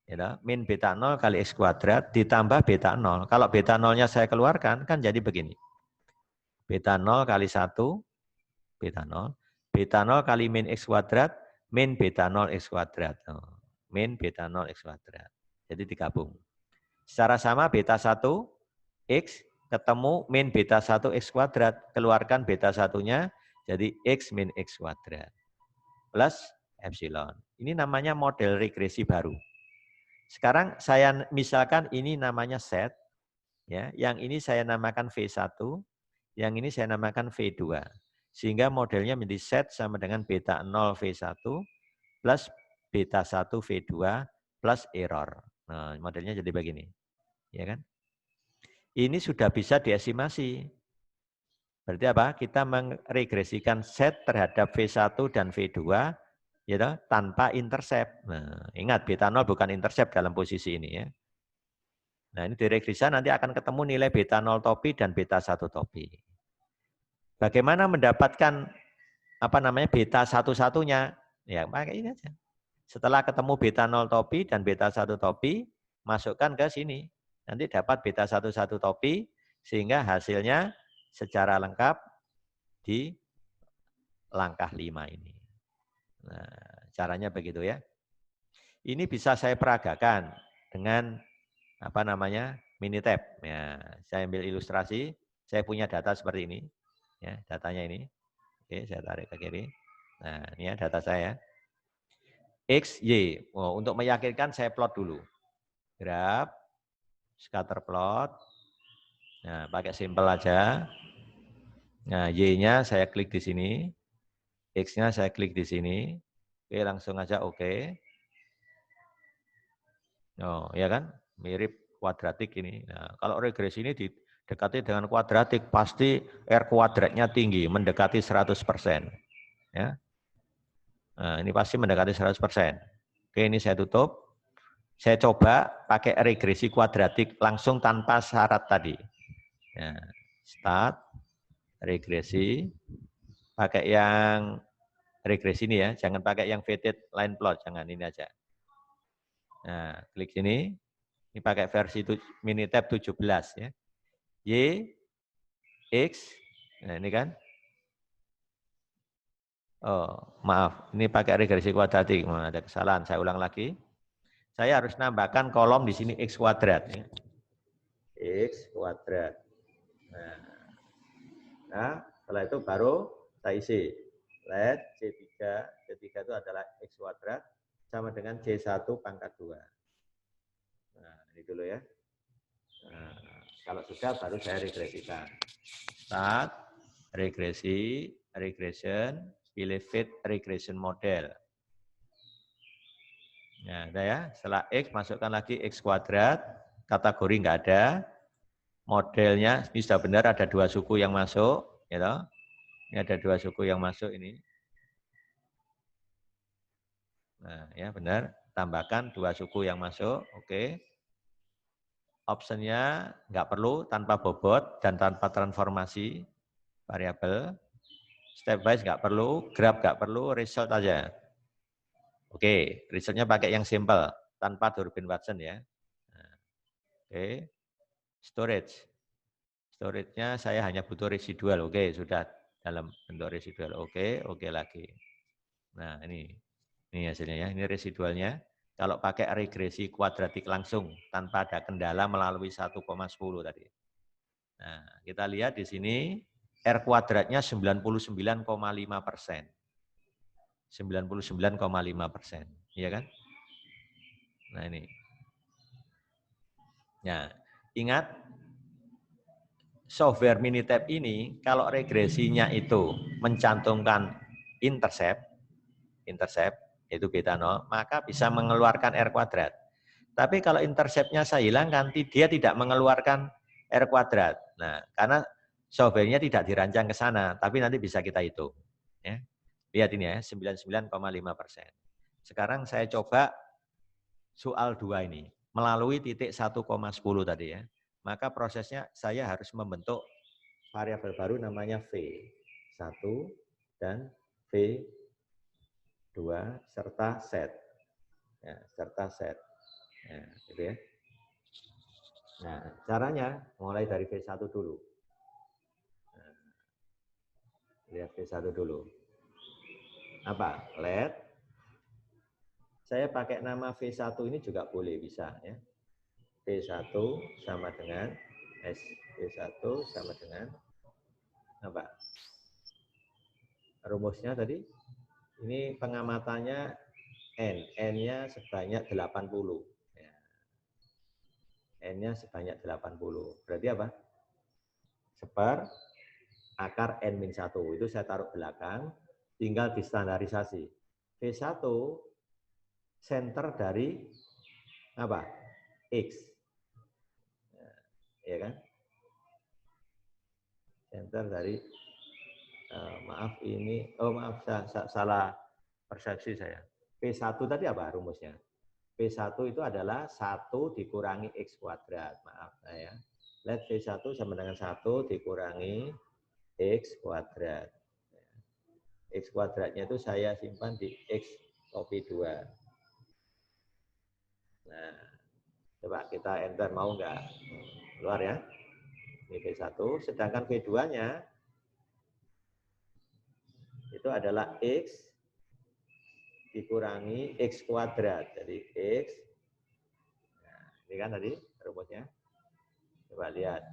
Ya, min beta 0 kali X kuadrat ditambah beta 0. Kalau beta 0-nya saya keluarkan, kan jadi begini. Beta 0 kali 1, beta 0. Beta 0 kali min X kuadrat, min beta 0 X kuadrat. Min beta 0 X kuadrat. Jadi digabung. Secara sama beta 1 X ketemu min beta 1 X kuadrat. Keluarkan beta 1-nya jadi X min X kuadrat. Plus epsilon. Ini namanya model regresi baru. Sekarang saya misalkan ini namanya set. Ya, yang ini saya namakan V1. Yang ini saya namakan V2. Sehingga modelnya menjadi set sama dengan beta 0 V1 plus beta 1 V2 plus error. Nah, modelnya jadi begini. Ya kan? Ini sudah bisa diestimasi. Berarti apa? Kita meregresikan set terhadap V1 dan V2 ya, tanpa intercept. Nah, ingat beta 0 bukan intercept dalam posisi ini ya. Nah, ini diregresikan nanti akan ketemu nilai beta 0 topi dan beta 1 topi. Bagaimana mendapatkan beta 1-1-nya? Ya, pakai ini aja. Setelah ketemu beta 0 topi dan beta 1 topi, masukkan ke sini. Nanti dapat beta 1-1 topi, sehingga hasilnya secara lengkap di langkah 5 ini. Nah, caranya begitu ya. Ini bisa saya peragakan dengan Minitab. Ya, saya ambil ilustrasi, saya punya data seperti ini. Ya, datanya ini. Oke, saya tarik ke kiri. Nah, ini ya data saya. X, Y. Oh, untuk meyakinkan saya plot dulu. Graf, scatter plot. Nah, pakai simple aja. Nah, Y-nya saya klik di sini. X-nya saya klik di sini. Oke, langsung aja oke. Oh, ya kan? Mirip kuadratik ini. Nah, kalau regresi ini didekati dengan kuadratik, pasti R kuadratnya tinggi, mendekati 100%. Ya. Nah, ini pasti mendekati 100%. Oke, ini saya tutup. Saya coba pakai regresi kuadratik langsung tanpa syarat tadi. Nah, start, regresi, pakai yang regresi ini ya, jangan pakai yang weighted line plot, jangan ini aja. Nah, klik sini. Ini pakai versi Minitab 17 ya. Y, X, nah ini kan. Oh, maaf, ini pakai regresi kuadratik. Ada kesalahan, saya ulang lagi. Saya harus nambahkan kolom di sini X kuadrat. Ya. X kuadrat. Nah, setelah itu baru saya isi. Let C3 itu adalah X kuadrat sama dengan C1 pangkat 2. Nah, ini dulu ya. Nah, kalau sudah baru saya regresikan. Start, regresi, regression, pilih fit regression model. Nah, ada ya. Setelah X, masukkan lagi X kuadrat, kategori nggak ada. Modelnya ini sudah benar, ada 2 suku yang masuk. Ya toh? Ini ada 2 suku yang masuk ini. Nah, ya benar. Tambahkan 2 suku yang masuk. Oke. Optionnya nggak perlu, tanpa bobot dan tanpa transformasi variabel. Step wise nggak perlu, graph nggak perlu, result aja. Oke, resultnya pakai yang simple, tanpa Durbin Watson ya. Nah, oke, storage. Storage-nya saya hanya butuh residual. Oke, sudah dalam bentuk residual. Oke, oke lagi. Nah, ini hasilnya ya. Ini residualnya. Kalau pakai regresi kuadratik langsung tanpa ada kendala melalui 1,10 tadi. Nah, kita lihat di sini R kuadratnya 99,5%. 99,5%. Iya kan? Nah, ini. Nah, ingat software Minitab ini kalau regresinya itu mencantumkan intercept itu beta 0, maka bisa mengeluarkan R kuadrat. Tapi kalau intercept-nya saya hilangkan, dia tidak mengeluarkan R kuadrat. Nah, karena software-nya tidak dirancang ke sana, tapi nanti bisa kita hitung. Ya. Lihat ini ya, 99,5%. Sekarang saya coba soal 2 ini, melalui titik 1,10 tadi ya. maka prosesnya saya harus membentuk variabel baru namanya V1 dan V2 serta set. Ya, serta set. Ya, gitu ya. Nah, caranya mulai dari V1 dulu. Nah, lihat V1 dulu. Apa? Let. Saya pakai nama V1 ini juga boleh, bisa ya. V1 sama dengan S. V1 sama dengan apa? Rumusnya tadi, ini pengamatannya N. N-nya sebanyak 80. Ya. N-nya sebanyak 80. Berarti apa? Seper akar N-1. Itu saya taruh belakang, tinggal distandarisasi. V1 center dari apa? X. Ya kan? Center dari maaf ini, maaf salah persepsi saya. P1 tadi apa rumusnya? P1 itu adalah 1 dikurangi X kuadrat. Maaf saya. Let V1 sama dengan 1 dikurangi X kuadrat. X kuadratnya itu saya simpan di X copy 2. Nah, coba kita enter, mau nggak? Keluar ya. Ini V1, sedangkan V2-nya itu adalah X dikurangi X kuadrat. Jadi X, nah, ini kan tadi rumusnya. Coba lihat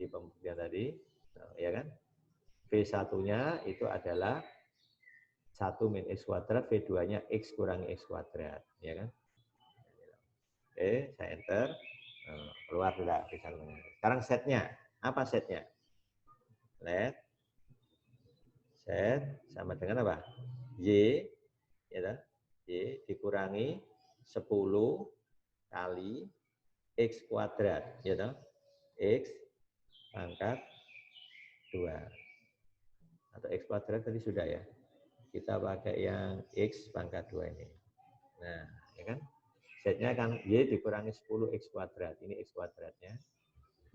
di pembuktian tadi, ya kan? V1-nya itu adalah 1 min X kuadrat, V2-nya X kurangi X kuadrat. Ya kan? Oke, saya enter. Keluar tidak V1-nya. Sekarang setnya. Apa setnya? Let set sama dengan apa? Y, ya kan? Y dikurangi 10 kali X kuadrat, ya kan? X pangkat 2. Atau X kuadrat tadi sudah ya. Kita pakai yang X pangkat 2 ini. Nah, ya kan? Setnya kan Y dikurangi 10 X kuadrat. Ini X kuadratnya.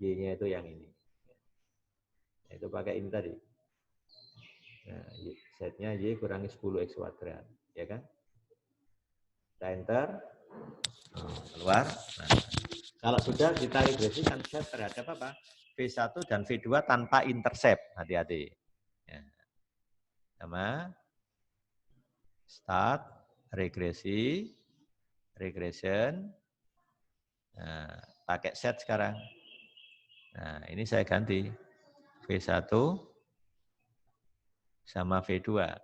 Y-nya itu yang ini. Nah, itu pakai ini tadi. Nah, setnya Y kurangi 10 X kuadrat. Ya kan? Kita enter. Keluar. Nah, kalau sudah kita regresikan set terhadap apa? V1 dan V2 tanpa intercept. Hati-hati. Ya. Sama. Start. Regresi. Regression. Nah, pakai set sekarang. Nah, ini saya ganti. V1 sama V2.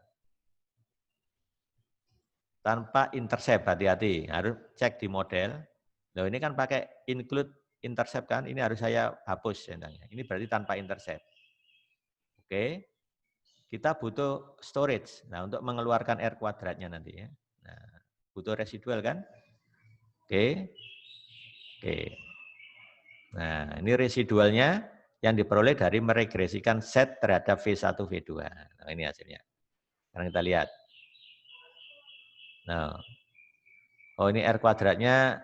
Tanpa intercept, hati-hati. Harus cek di model. Loh, ini kan pakai include intercept kan, ini harus saya hapus. Ini berarti tanpa intercept. Oke, kita butuh storage. Nah, untuk mengeluarkan R kuadratnya nanti ya. Nah, butuh residual kan? Oke. Oke. Nah, ini residualnya yang diperoleh dari meregresikan set terhadap V1, V2. Nah, ini hasilnya. Sekarang kita lihat. Nah, oh ini R kuadratnya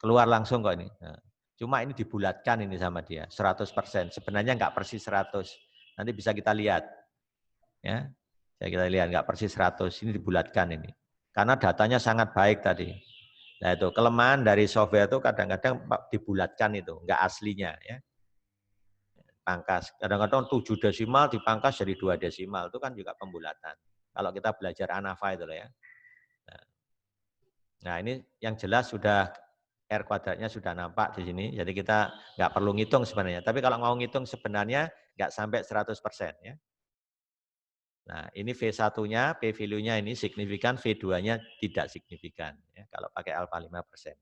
keluar langsung kok ini. Nah, cuma ini dibulatkan ini sama dia, 100%. Sebenarnya nggak persis 100. Nanti bisa kita lihat. Ya, kita lihat nggak persis 100. Ini dibulatkan ini. Karena datanya sangat baik tadi. Nah itu kelemahan dari software itu kadang-kadang dibulatkan itu, nggak aslinya ya. Pangkas. Kadang-kadang 7 desimal dipangkas jadi 2 desimal, itu kan juga pembulatan. Kalau kita belajar ANAVA itu loh ya. Nah ini yang jelas sudah R kuadratnya sudah nampak di sini, jadi kita nggak perlu ngitung sebenarnya. Tapi kalau mau ngitung sebenarnya nggak sampai 100% ya. Nah ini V1-nya, P value-nya ini signifikan, V2-nya tidak signifikan ya, kalau pakai alfa 5%.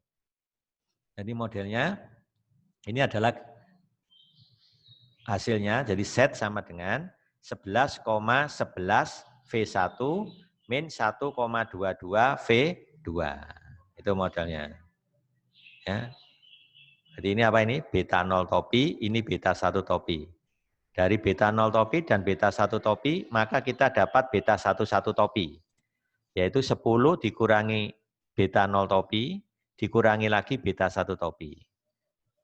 Jadi modelnya ini adalah hasilnya, jadi set sama dengan 11,11 V1 min 1,22 V2. Itu modelnya. Ya. Jadi ini apa ini? Beta 0 topi, ini beta 1 topi. Dari beta 0 topi dan beta 1 topi, maka kita dapat beta 1 topi. Yaitu 10 dikurangi beta 0 topi, dikurangi lagi beta 1 topi.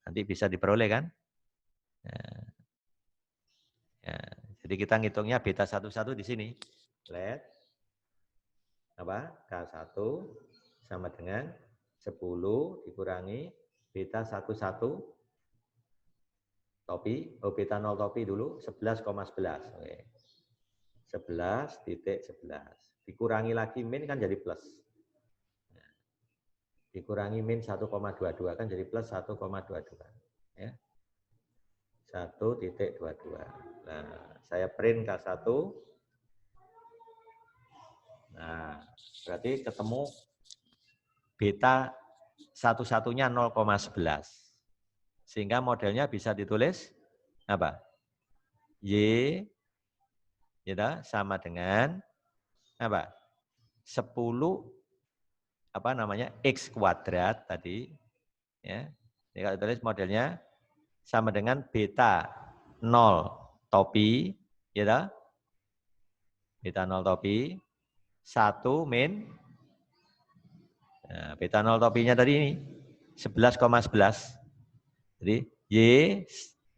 Nanti bisa diperoleh kan? Ya, jadi kita ngitungnya beta 11 di sini. Let apa? K1 sama dengan 10 dikurangi beta 11 topi, beta 0 topi dulu 11,11. Oke. 11,11. Dikurangi lagi min kan jadi plus. Dikurangi min 1,22 kan jadi plus 1,22. Ya. 1,22. Nah, saya print K1. Nah, berarti ketemu beta satu-satunya 0,11. Sehingga modelnya bisa ditulis apa? Y ya, sama dengan apa? 10 apa namanya? X kuadrat tadi ya. Jadi kalau tulis modelnya sama dengan beta 0 topi ya. Beta 0 topi 1 min nah, beta 0 topinya tadi ini 11,11. Jadi Y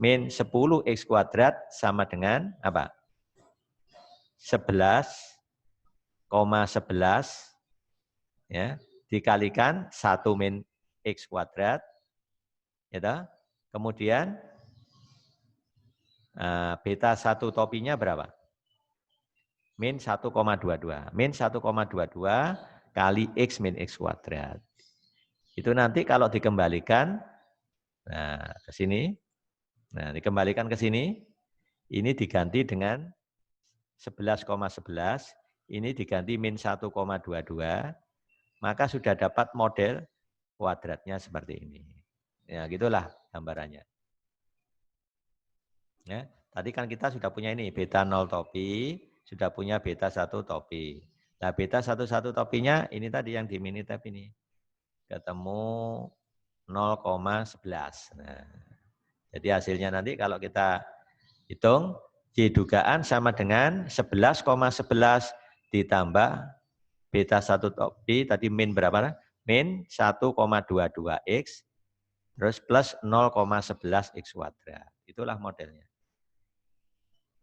min 10 X kuadrat sama dengan apa? 11,11 ya, dikalikan 1 min X kuadrat. Ya, kemudian beta 1 topinya berapa? Min 1,22. Min 1,22 kali X min X kuadrat. Itu nanti kalau dikembalikan, nah ke sini, nah dikembalikan ke sini, ini diganti dengan 11,11, ini diganti min 1,22, maka sudah dapat model kuadratnya seperti ini. Ya gitulah gambarannya. Ya, tadi kan kita sudah punya ini, beta 0 topi, sudah punya beta 1 topi. Nah beta 1 topinya ini tadi yang di Minitab ini. Ketemu 0,11. Nah, jadi hasilnya nanti kalau kita hitung, Y dugaan sama dengan 11,11 ditambah beta 1 topi, tadi min berapa? Min 1,22X, terus plus 0,11X kuadrat. Itulah modelnya.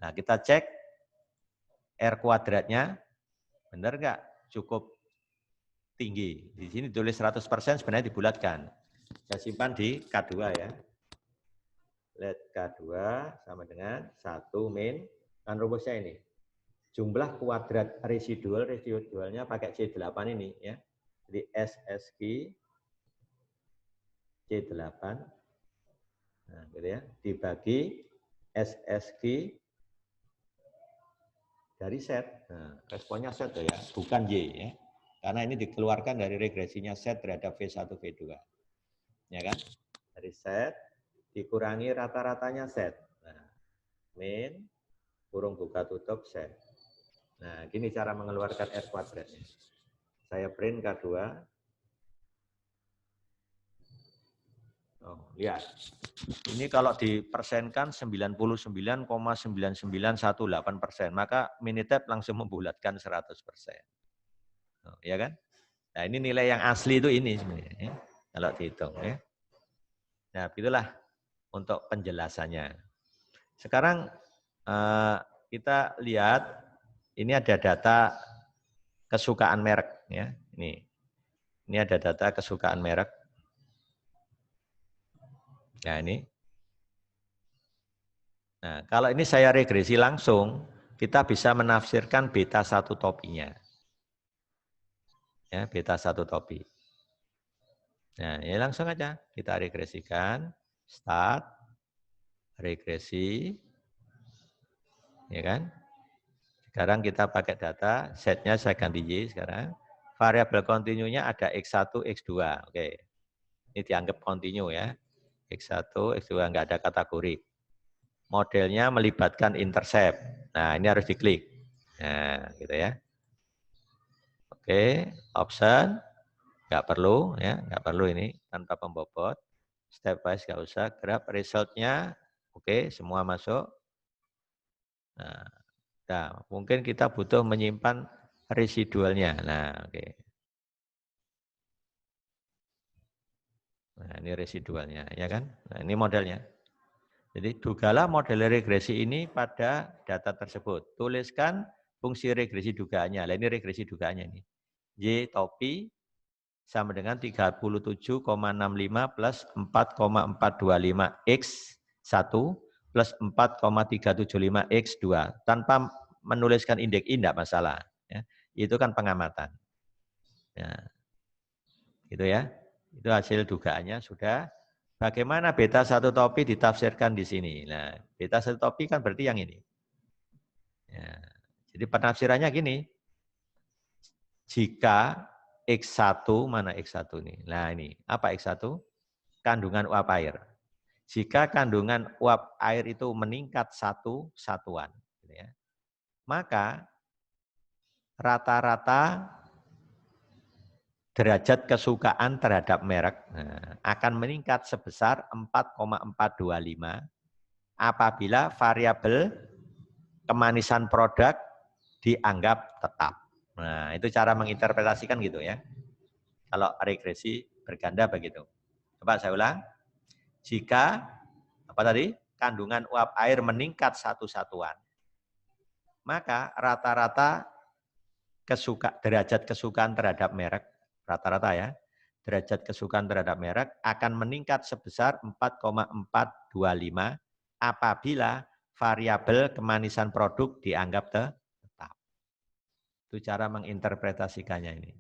Nah kita cek R kuadratnya, benar nggak? Cukup tinggi. Di sini tulis 100% sebenarnya dibulatkan. Saya simpan di K2 ya. Let K2 sama dengan 1 min, kan rumusnya ini. Jumlah kuadrat residualnya pakai C8 ini ya. Jadi SSQ C8 nah, gitu ya, dibagi SSQ dari set. Nah, responnya set ya, bukan Y ya. Karena ini dikeluarkan dari regresinya set terhadap V1, V2. Ya kan? Dari set dikurangi rata-ratanya set. Nah, min kurung buka tutup set. Nah, gini cara mengeluarkan R kuadratnya. Saya print K2. Oh, lihat. Ini kalau dipersenkan 99,9918%, maka Minitab langsung membulatkan 100%. Oh, ya kan? Nah, ini nilai yang asli itu ini sebenarnya, ya. Kalau dihitung ya. Nah, itulah untuk penjelasannya. Sekarang kita lihat ini ada data kesukaan merek ya. Ini ada data kesukaan merek. Nah, ini. Nah, kalau ini saya regresi langsung, kita bisa menafsirkan beta 1 topinya. Ya, beta 1 topi. Nah, ini langsung aja kita regresikan, start, regresi, ya kan? Sekarang kita pakai data, setnya saya ganti Y sekarang. Variabel continue-nya ada X1, X2. Oke, ini dianggap continue ya. X1, X2, nggak ada kategori. Modelnya melibatkan intercept. Nah, ini harus diklik. Nah, gitu ya. Oke, option. Nggak perlu, ya, nggak perlu ini tanpa pembobot. Step wise nggak usah. Grab resultnya, oke, semua masuk. Nah, mungkin kita butuh menyimpan residualnya. Nah, oke. Nah, ini residualnya, ya kan? Nah, ini modelnya. Jadi dugalah model regresi ini pada data tersebut. Tuliskan fungsi regresi dugaannya. Nah, ini regresi dugaannya ini. Y topi sama dengan 37,65 plus 4,425 X 1 plus 4,375 X 2. Tanpa menuliskan indeks tidak masalah. Ya. Itu kan pengamatan. Ya. Gitu ya. Itu hasil dugaannya sudah. Bagaimana beta 1 topi ditafsirkan di sini? Nah, beta 1 topi kan berarti yang ini. Ya. Jadi penafsirannya gini. Jika X1, mana X1 nih? Nah ini, apa X1? Kandungan uap air. Jika kandungan uap air itu meningkat 1 satuan, gitu ya, maka rata-rata derajat kesukaan terhadap merek akan meningkat sebesar 4,425 apabila variabel kemanisan produk dianggap tetap. Nah, itu cara menginterpretasikan gitu ya. Kalau regresi berganda begitu. Coba saya ulang. Jika apa tadi? Kandungan uap air meningkat 1 satuan, maka rata-rata derajat kesukaan terhadap merek, rata-rata ya, derajat kesukaan terhadap merek akan meningkat sebesar 4,425 apabila variabel kemanisan produk dianggap tetap. Itu cara menginterpretasikannya ini.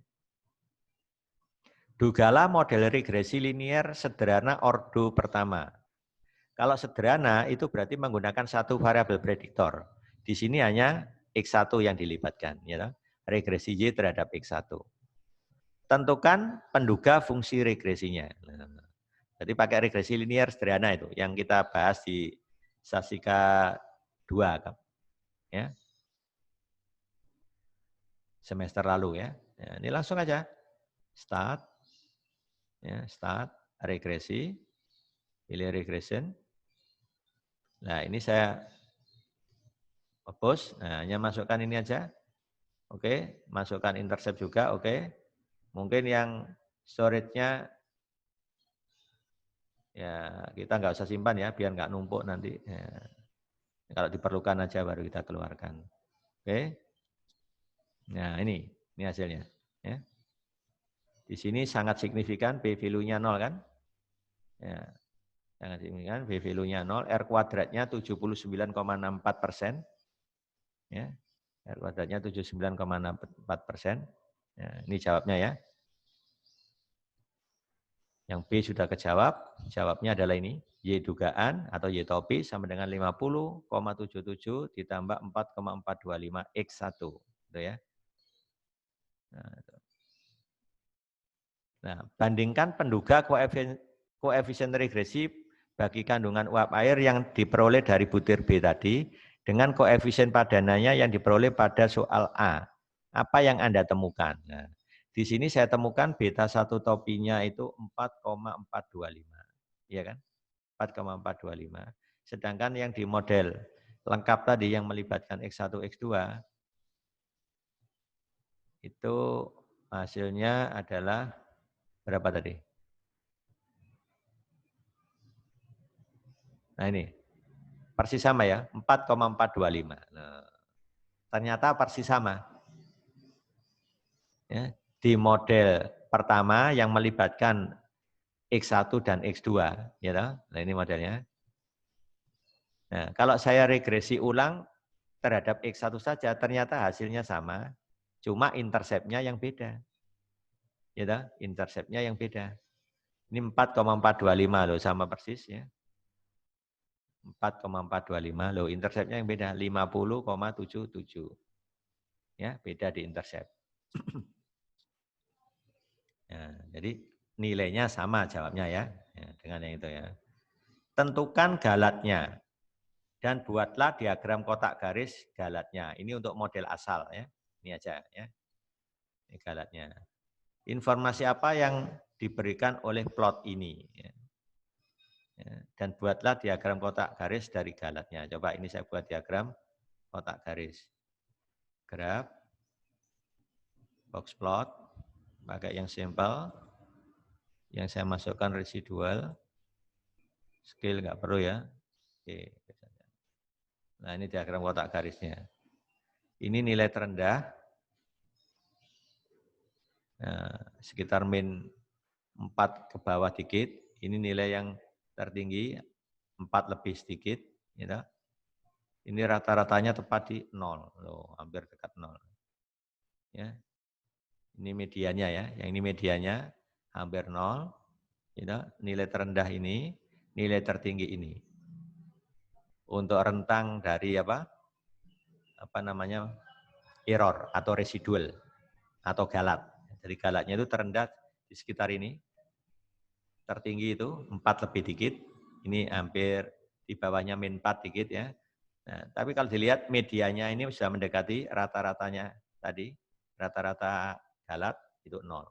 Dugalah model regresi linier sederhana ordo pertama. Kalau sederhana itu berarti menggunakan satu variabel prediktor. Di sini hanya X1 yang dilibatkan. Ya, regresi Y terhadap X1. Tentukan penduga fungsi regresinya. Nah, jadi pakai regresi linier sederhana itu yang kita bahas di Sasika 2 kan. Ya. Semester lalu ya. Ya, ini langsung aja. Start. Ya, start regresi. Pilih regression. Nah, ini saya hapus. Nah, hanya masukkan ini aja. Oke, masukkan intercept juga. Oke. Mungkin yang storage-nya ya kita nggak usah simpan ya, biar nggak numpuk nanti. Ya. Kalau diperlukan aja baru kita keluarkan. Oke. Nah, ini hasilnya. Ya. Di sini sangat signifikan P value-nya 0 kan? Ya. Sangat signifikan P value-nya 0, R kuadratnya 79,64%. Ya. R kuadratnya 79,64%. Ya, ini jawabnya ya. Yang B sudah kejawab, jawabnya adalah ini. Y dugaan atau Y topi sama dengan 50,77 ditambah 4,425 X1. Gitu ya. Nah, bandingkan penduga koefisien regresi bagi kandungan uap air yang diperoleh dari butir B tadi dengan koefisien padanannya yang diperoleh pada soal A. Apa yang Anda temukan? Nah, di sini saya temukan beta 1 topinya itu 4,425. Iya kan? 4,425. Sedangkan yang di model lengkap tadi yang melibatkan X1, X2 itu hasilnya adalah berapa tadi? Nah ini, persis sama ya, 4,425. Nah, ternyata persis sama. Ya, di model pertama yang melibatkan X1 dan X2. Ya, nah ini modelnya. Nah, kalau saya regresi ulang terhadap X1 saja, ternyata hasilnya sama, cuma interceptnya yang beda. Ya, interceptnya yang beda. Ini 4,425 loh, sama persis ya. 4,425 loh, interceptnya yang beda, 50,77. Ya, beda di intercept. Ya, jadi nilainya sama jawabnya ya, dengan yang itu ya. Tentukan galatnya dan buatlah diagram kotak garis galatnya. Ini untuk model asal ya. Ini aja ya. Ini galatnya. Informasi apa yang diberikan oleh plot ini? Ya. Dan buatlah diagram kotak garis dari galatnya. Coba ini saya buat diagram kotak garis. Graf, box plot, pakai yang simple. yang saya masukkan residual, scale nggak perlu ya. Oke. Nah ini diagram kotak garisnya. Ini nilai terendah, nah, sekitar min 4 ke bawah dikit. Ini nilai yang tertinggi, 4 lebih sedikit. Gitu. Ini rata-ratanya tepat di 0, loh, hampir dekat 0. Ya. Ini medianya ya, yang ini medianya hampir 0. Gitu. Nilai terendah ini, nilai tertinggi ini. Untuk rentang dari apa namanya, error atau residual atau galat. Jadi galatnya itu terendah di sekitar ini, tertinggi itu 4 lebih dikit, ini hampir di bawahnya min 4 dikit ya. Nah, tapi kalau dilihat medianya ini sudah mendekati rata-ratanya tadi, rata-rata galat itu 0.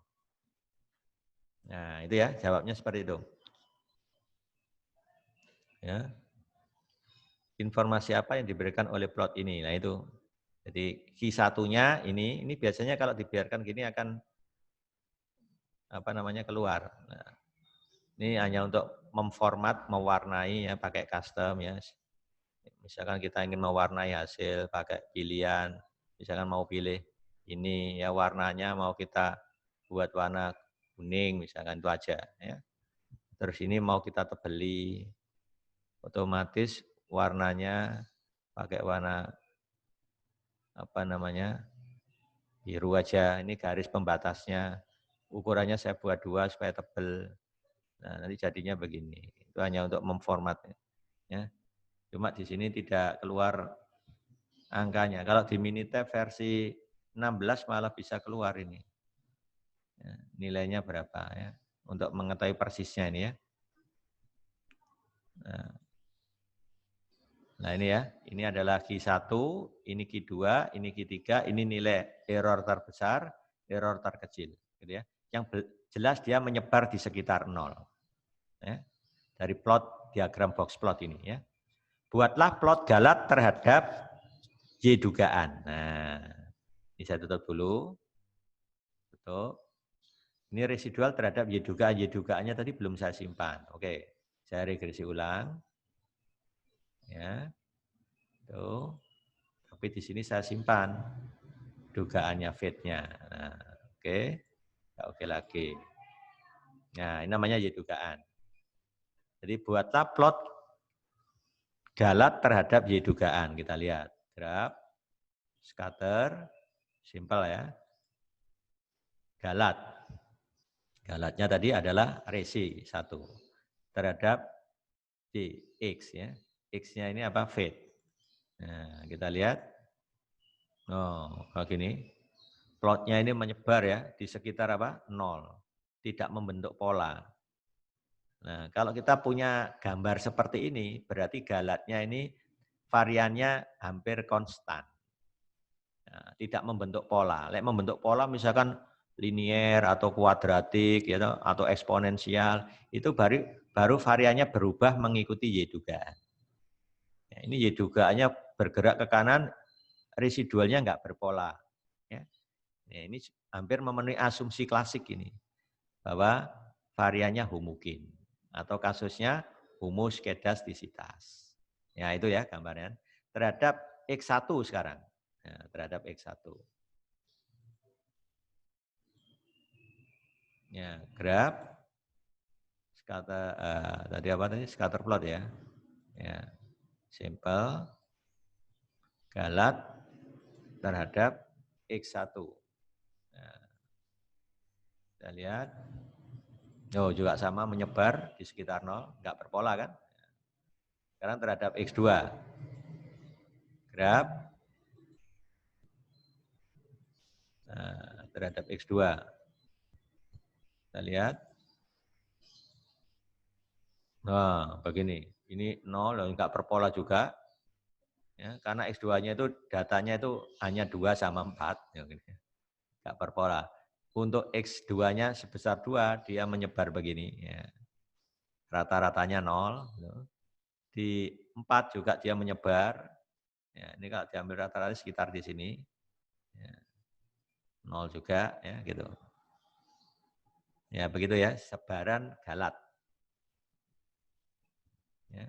Nah, itu ya jawabnya seperti itu. Ya. Informasi apa yang diberikan oleh plot ini? Nah, itu. Jadi Q1-nya ini biasanya kalau dibiarkan gini akan apa namanya keluar. Nah, ini hanya untuk memformat, mewarnai ya pakai custom ya. Misalkan kita ingin mewarnai hasil pakai pilihan, misalkan mau pilih ini ya warnanya mau kita buat warna kuning misalkan itu aja ya. Terus ini mau kita tebeli, otomatis warnanya pakai warna apa namanya biru aja. Ini garis pembatasnya, ukurannya saya buat 2 supaya tebel. Nah nanti jadinya begini. Itu hanya untuk memformatnya. Ya. Cuma di sini tidak keluar angkanya. Kalau di Minitab versi 16 malah bisa keluar ini. Ya, nilainya berapa ya. Untuk mengetahui persisnya ini ya. Nah ini ya, ini adalah Q1, ini Q2, ini Q3, ini nilai error terbesar, error terkecil. Gitu ya. Yang jelas dia menyebar di sekitar 0. Ya. Dari plot, diagram box plot ini ya. Buatlah plot galat terhadap Y dugaan. Nah, ini saya tutup dulu. Tutup. Ini residual terhadap Y dugaan. Y dugaannya tadi belum saya simpan. Oke, saya regresi ulang. Ya, tuh. Tapi di sini saya simpan dugaannya fit-nya. Nah, oke. Oke lagi. Nah, ini namanya Y dugaan. Jadi buatlah plot galat terhadap Y dugaan. Kita lihat. Graf, scatter, simpel ya. Galat. Galatnya tadi adalah resi 1 terhadap X ya. X-nya ini apa? Fit. Nah, kita lihat. Oh, begini. Plotnya ini menyebar ya di sekitar apa? 0. Tidak membentuk pola. Nah, kalau kita punya gambar seperti ini, berarti galatnya ini variannya hampir konstan. Nah, tidak membentuk pola. Lek membentuk pola misalkan linier atau kuadratik ya, atau eksponensial, itu baru variannya berubah mengikuti Y dugaan. Ya, ini Y dugaannya bergerak ke kanan, residualnya enggak berpola. Ya. Nah, ini hampir memenuhi asumsi klasik ini, bahwa variannya homogen, atau kasusnya homoskedastisitas. Ya itu ya gambarnya. Terhadap X1 sekarang. Ya, terhadap X1. Ya, graf scatter tadi apa tadi? Scatter plot ya. Ya. Simple galat terhadap X1. Nah, kita lihat. Oh, juga sama menyebar di sekitar 0, enggak berpola kan? Sekarang terhadap X2. Graf terhadap X2. Kita lihat. Nah, begini. Ini 0, enggak berpola juga. Ya, karena X2-nya itu datanya itu hanya 2 sama 4. Ya, enggak berpola. Untuk X2-nya sebesar 2, dia menyebar begini. Ya. Rata-ratanya 0. Di 4 juga dia menyebar. Ya, ini kalau diambil rata-rata sekitar di sini. Ya. 0 juga, ya gitu. Ya, begitu ya, sebaran galat. Ya.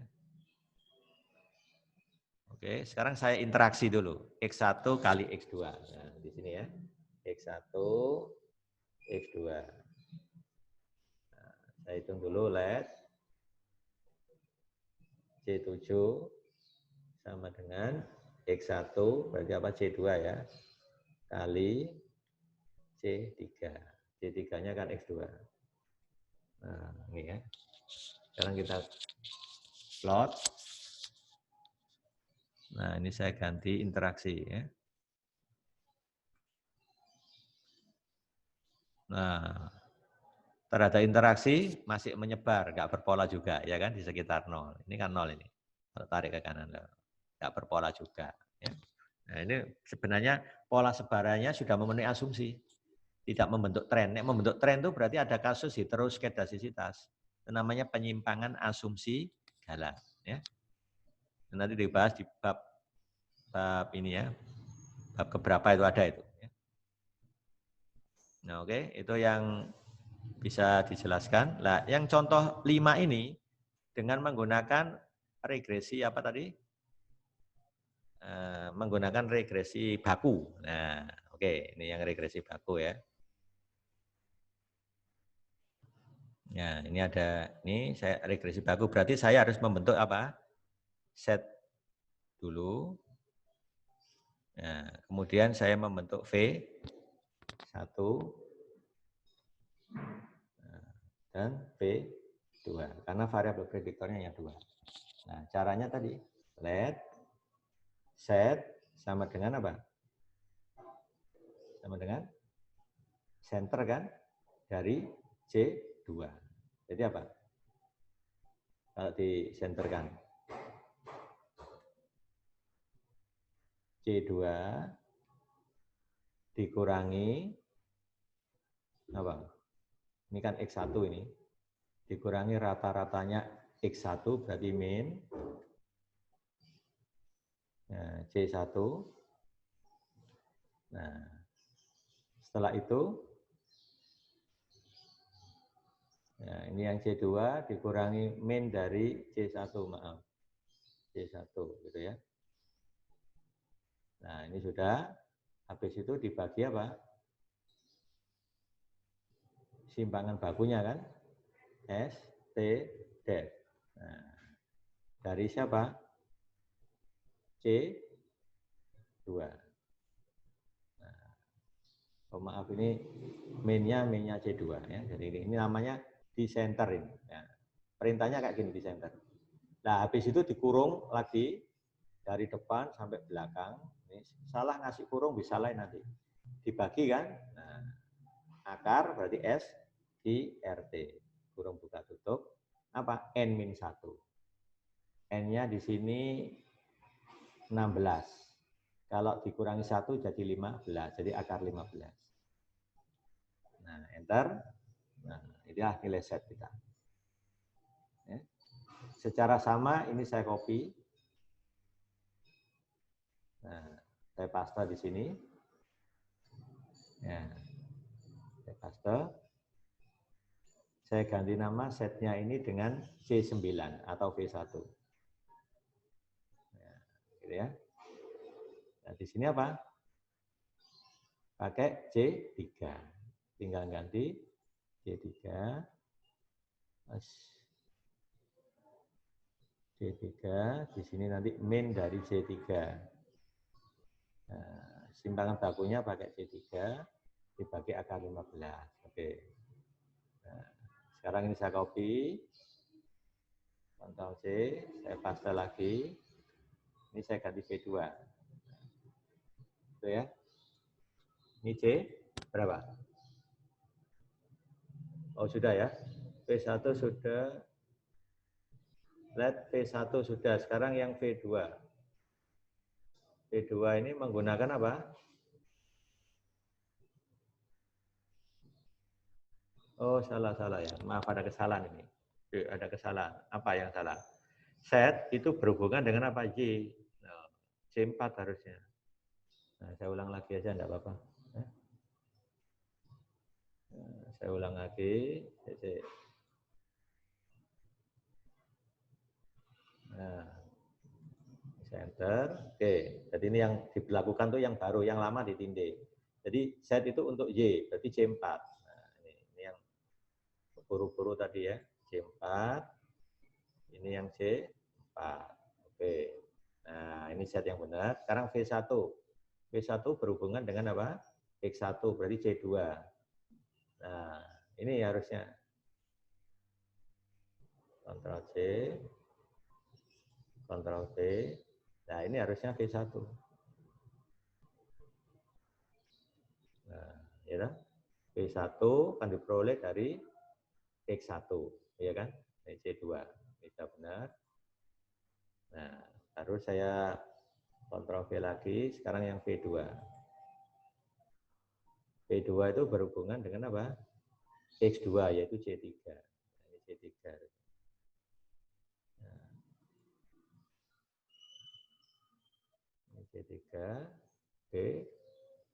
Oke, sekarang saya interaksi dulu. X1 kali X2. Nah, di sini ya. X1, X2. Nah, saya hitung dulu, let. C7 sama dengan X1, berarti apa? C2 ya. Kali C3. C3-nya kan X2. Nah, ini ya. Sekarang kita plot. Nah, ini saya ganti interaksi ya. Nah, terhadap interaksi masih menyebar, nggak berpola juga, ya kan, di sekitar 0. Ini kan 0 ini. Kalau tarik ke kanan, nggak berpola juga. Ya. Nah, ini sebenarnya pola sebarannya sudah memenuhi asumsi. Tidak membentuk tren. Nek membentuk tren itu berarti ada kasus heteroskedasisitas. Itu namanya penyimpangan asumsi galat. Ya. Nanti dibahas di bab ini ya, bab keberapa itu ada itu. Ya. Nah, oke, itu yang bisa dijelaskan. Nah, yang contoh 5 ini dengan menggunakan regresi apa tadi? Menggunakan regresi baku. Nah, oke, ini yang regresi baku ya. Ya, ini ada, ini saya regresi baku. Berarti saya harus membentuk apa? Set dulu. Nah, kemudian saya membentuk V1 dan V2. Karena variabel prediktornya yang 2. Nah, caranya tadi, let set sama dengan apa? Sama dengan center kan dari C2. Jadi apa? Kalau disenterkan C2 dikurangi apa? Ini kan X1 ini. Dikurangi rata-ratanya X1 berarti min. Nah, C1. Nah, setelah itu nah, ini yang C2 dikurangi min dari C1, maaf. C1 gitu ya. Nah, ini sudah. Habis itu dibagi apa? Simpangan bakunya kan? S, T, D. Nah, dari siapa? C2. Nah, oh maaf ini minnya C2 ya. Jadi ini namanya di center ini. Ya. Perintahnya kayak gini di center. Nah, habis itu dikurung lagi dari depan sampai belakang. Ini salah ngasih kurung bisa lain nanti. Dibagi kan? Nah, akar berarti S di RT. Kurung buka tutup. Apa? N-1. N-nya di sini 16. Kalau dikurangi 1 jadi 15. Jadi akar 15. Nah, enter. Nah, inilah nilai set kita. Ya. Secara sama ini saya copy. Nah, saya paste di sini. Ya. Saya paste. Saya ganti nama setnya ini dengan C9 atau V1. Ya, gitu ya. Nah, di sini apa? Pakai C3. Tinggal ganti C3. C3, di sini nanti min dari C3. Nah, simpangan bakunya pakai C3, dibagi akar 15. Oke. Nah, sekarang ini saya copy. Ctrl C, saya paste lagi. Ini saya ganti V2. Itu ya. Ini C berapa? Oh, sudah ya. V1 sudah. Let V1 sudah. Sekarang yang V2. V2 ini menggunakan apa? Oh, salah ya. Maaf, ada kesalahan ini. Ada kesalahan. Apa yang salah? Set itu berhubungan dengan apa? Y. Nah, C4 harusnya. Nah, saya ulang lagi aja, enggak apa-apa. Nah, saya ulang lagi. Nah, center. Oke, jadi ini yang dilakukan tuh yang baru, yang lama ditindih. Jadi set itu untuk Y, berarti C4. Nah, ini yang buru-buru tadi ya, C4. Ini yang C4. Oke. Nah, ini set yang benar. Sekarang V1. V1 berhubungan dengan apa? X1, berarti C2. Nah, ini harusnya Ctrl C, Ctrl V. Nah, ini harusnya V1. Nah, ya kan? V1 kan diperoleh dari X1, ya kan? Ini C2. Bisa benar. Nah, baru saya Ctrl V lagi, sekarang yang V2. V2 itu berhubungan dengan apa? X2, yaitu C3. Nah, ini C3. Nah, ini C3, B.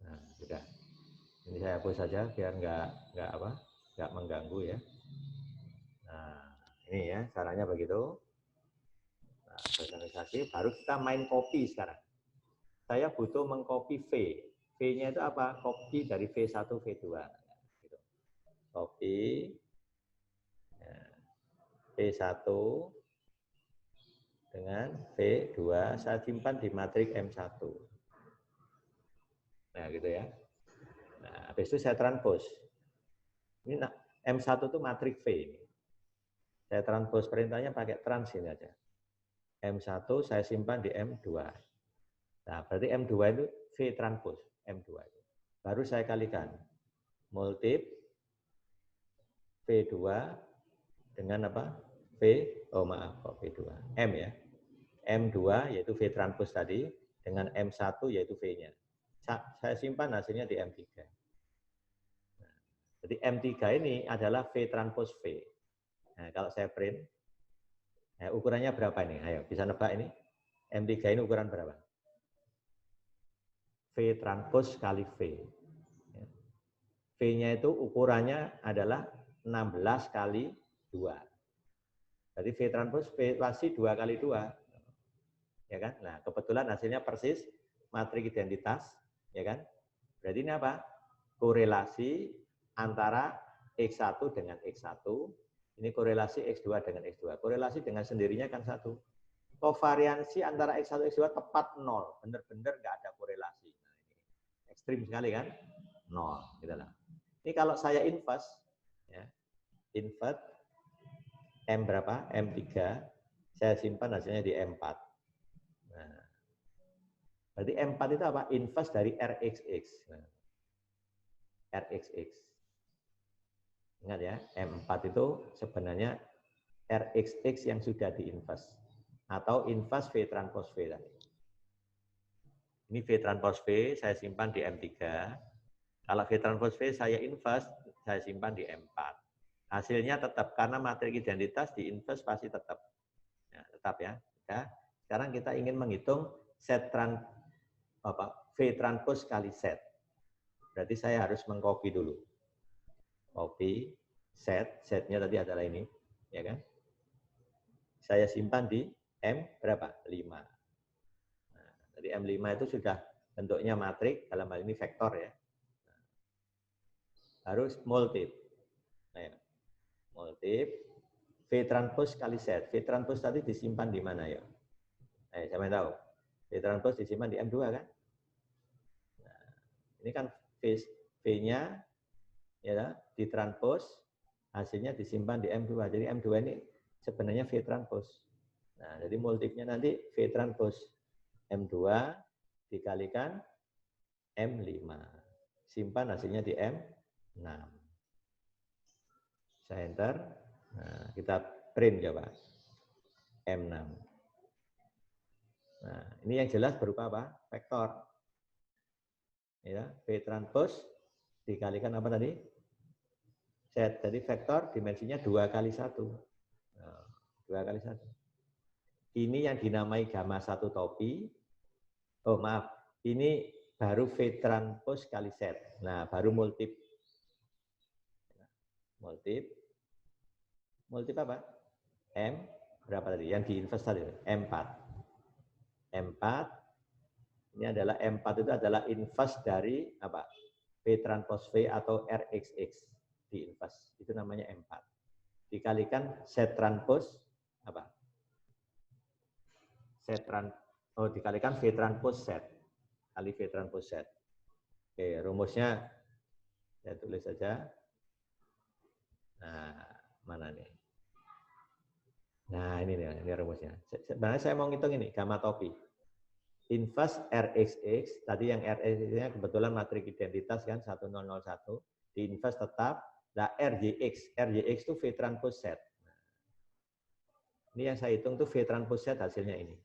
Nah, sudah. Ini saya hapus saja biar nggak mengganggu ya. Nah, ini ya caranya begitu. Nah, personalisasi, baru kita main copy sekarang. Saya butuh mengcopy V. V-nya itu apa? Copy dari V1, V2. Gitu. Copy ya, V1 dengan V2, saya simpan di matriks M1. Nah, gitu ya. Nah, habis itu saya transpose. Ini M1 itu matriks V. Saya transpose perintahnya pakai trans ini aja. M1 saya simpan di M2. Nah, berarti M2 itu V transpose, M2 itu. Baru saya kalikan. Multip V2 dengan apa? V, oh maaf, kok V2. M ya. M2 yaitu V transpose tadi, dengan M1 yaitu V-nya. Saya simpan hasilnya di M3. Nah, jadi M3 ini adalah V transpose V. Nah, kalau saya print, nah, ukurannya berapa ini? Ayo, bisa nebak ini? M3 ini ukuran berapa? V transpose kali V. V-nya itu ukurannya adalah 16 kali 2. Jadi V transpose V pasti 2 kali 2. Ya kan? Nah, kebetulan hasilnya persis matriks identitas, ya kan? Berarti ini apa? Korelasi antara X1 dengan X1, ini korelasi X2 dengan X2. Korelasi dengan sendirinya kan satu. Kovariansi antara X1 X2 tepat 0, benar-benar nggak ada korelasi. Nah, ini ekstrim sekali kan? 0, gitu lah. Ini kalau saya invert, ya, invert M berapa? M3, saya simpan hasilnya di M4. Nah, berarti M4 itu apa? Inverse dari RXX. Nah, RXX. Ingat ya, M4 itu sebenarnya RXX yang sudah diinverse. Atau inverse V transpose V tadi. Ini V transpose V, saya simpan di M3. Kalau V transpose V saya inverse, saya simpan di M4. Hasilnya tetap, karena matriks identitas di inverse pasti tetap. Ya, tetap ya. Sekarang kita ingin menghitung set V transpose kali set. Berarti saya harus mengcopy dulu. Copy, setnya tadi adalah ini, ya kan? Saya simpan di M berapa? 5. Nah, jadi M5 itu sudah bentuknya matriks, dalam hal ini vektor ya. Nah, harus multip. Nah, multip, V transpose kali set. V transpose tadi disimpan di mana ya? Siapa yang tahu? V transpose disimpan di M2 kan? Nah, ini kan V-nya ya, ditranspose, hasilnya disimpan di M2. Jadi M2 ini sebenarnya V transpose. Nah, jadi multipnya nanti V transpose M2 dikalikan M5. Simpan hasilnya di M6. Saya enter. Nah, kita print coba. M6. Nah, ini yang jelas berupa apa? Vektor. Ya, V transpose dikalikan apa tadi? Set. Jadi vektor dimensinya 2 kali 1. Nah, 2 kali 1. Ini yang dinamai gamma 1 topi. Oh maaf, ini baru V transpose kali set. Nah, baru multip. multip apa? M berapa tadi? Yang diinvest tadi M4. M4 ini adalah M4 itu adalah invest dari apa? V transpose V atau RXX diinvest. Itu namanya M4. Dikalikan Z transpose apa? Dikalikan V transpose Z. Kali V transpose Z. Oke, rumusnya saya tulis saja. Nah, mana nih? Nah, ini rumusnya. Sebenarnya saya mau ngitung ini, gamma topi. Inverse RXX, tadi yang RXX-nya kebetulan matrik identitas kan 1001, di inverse tetap. Nah, RJX itu V transpose Z. Nah, ini yang saya hitung tuh V transpose Z hasilnya ini.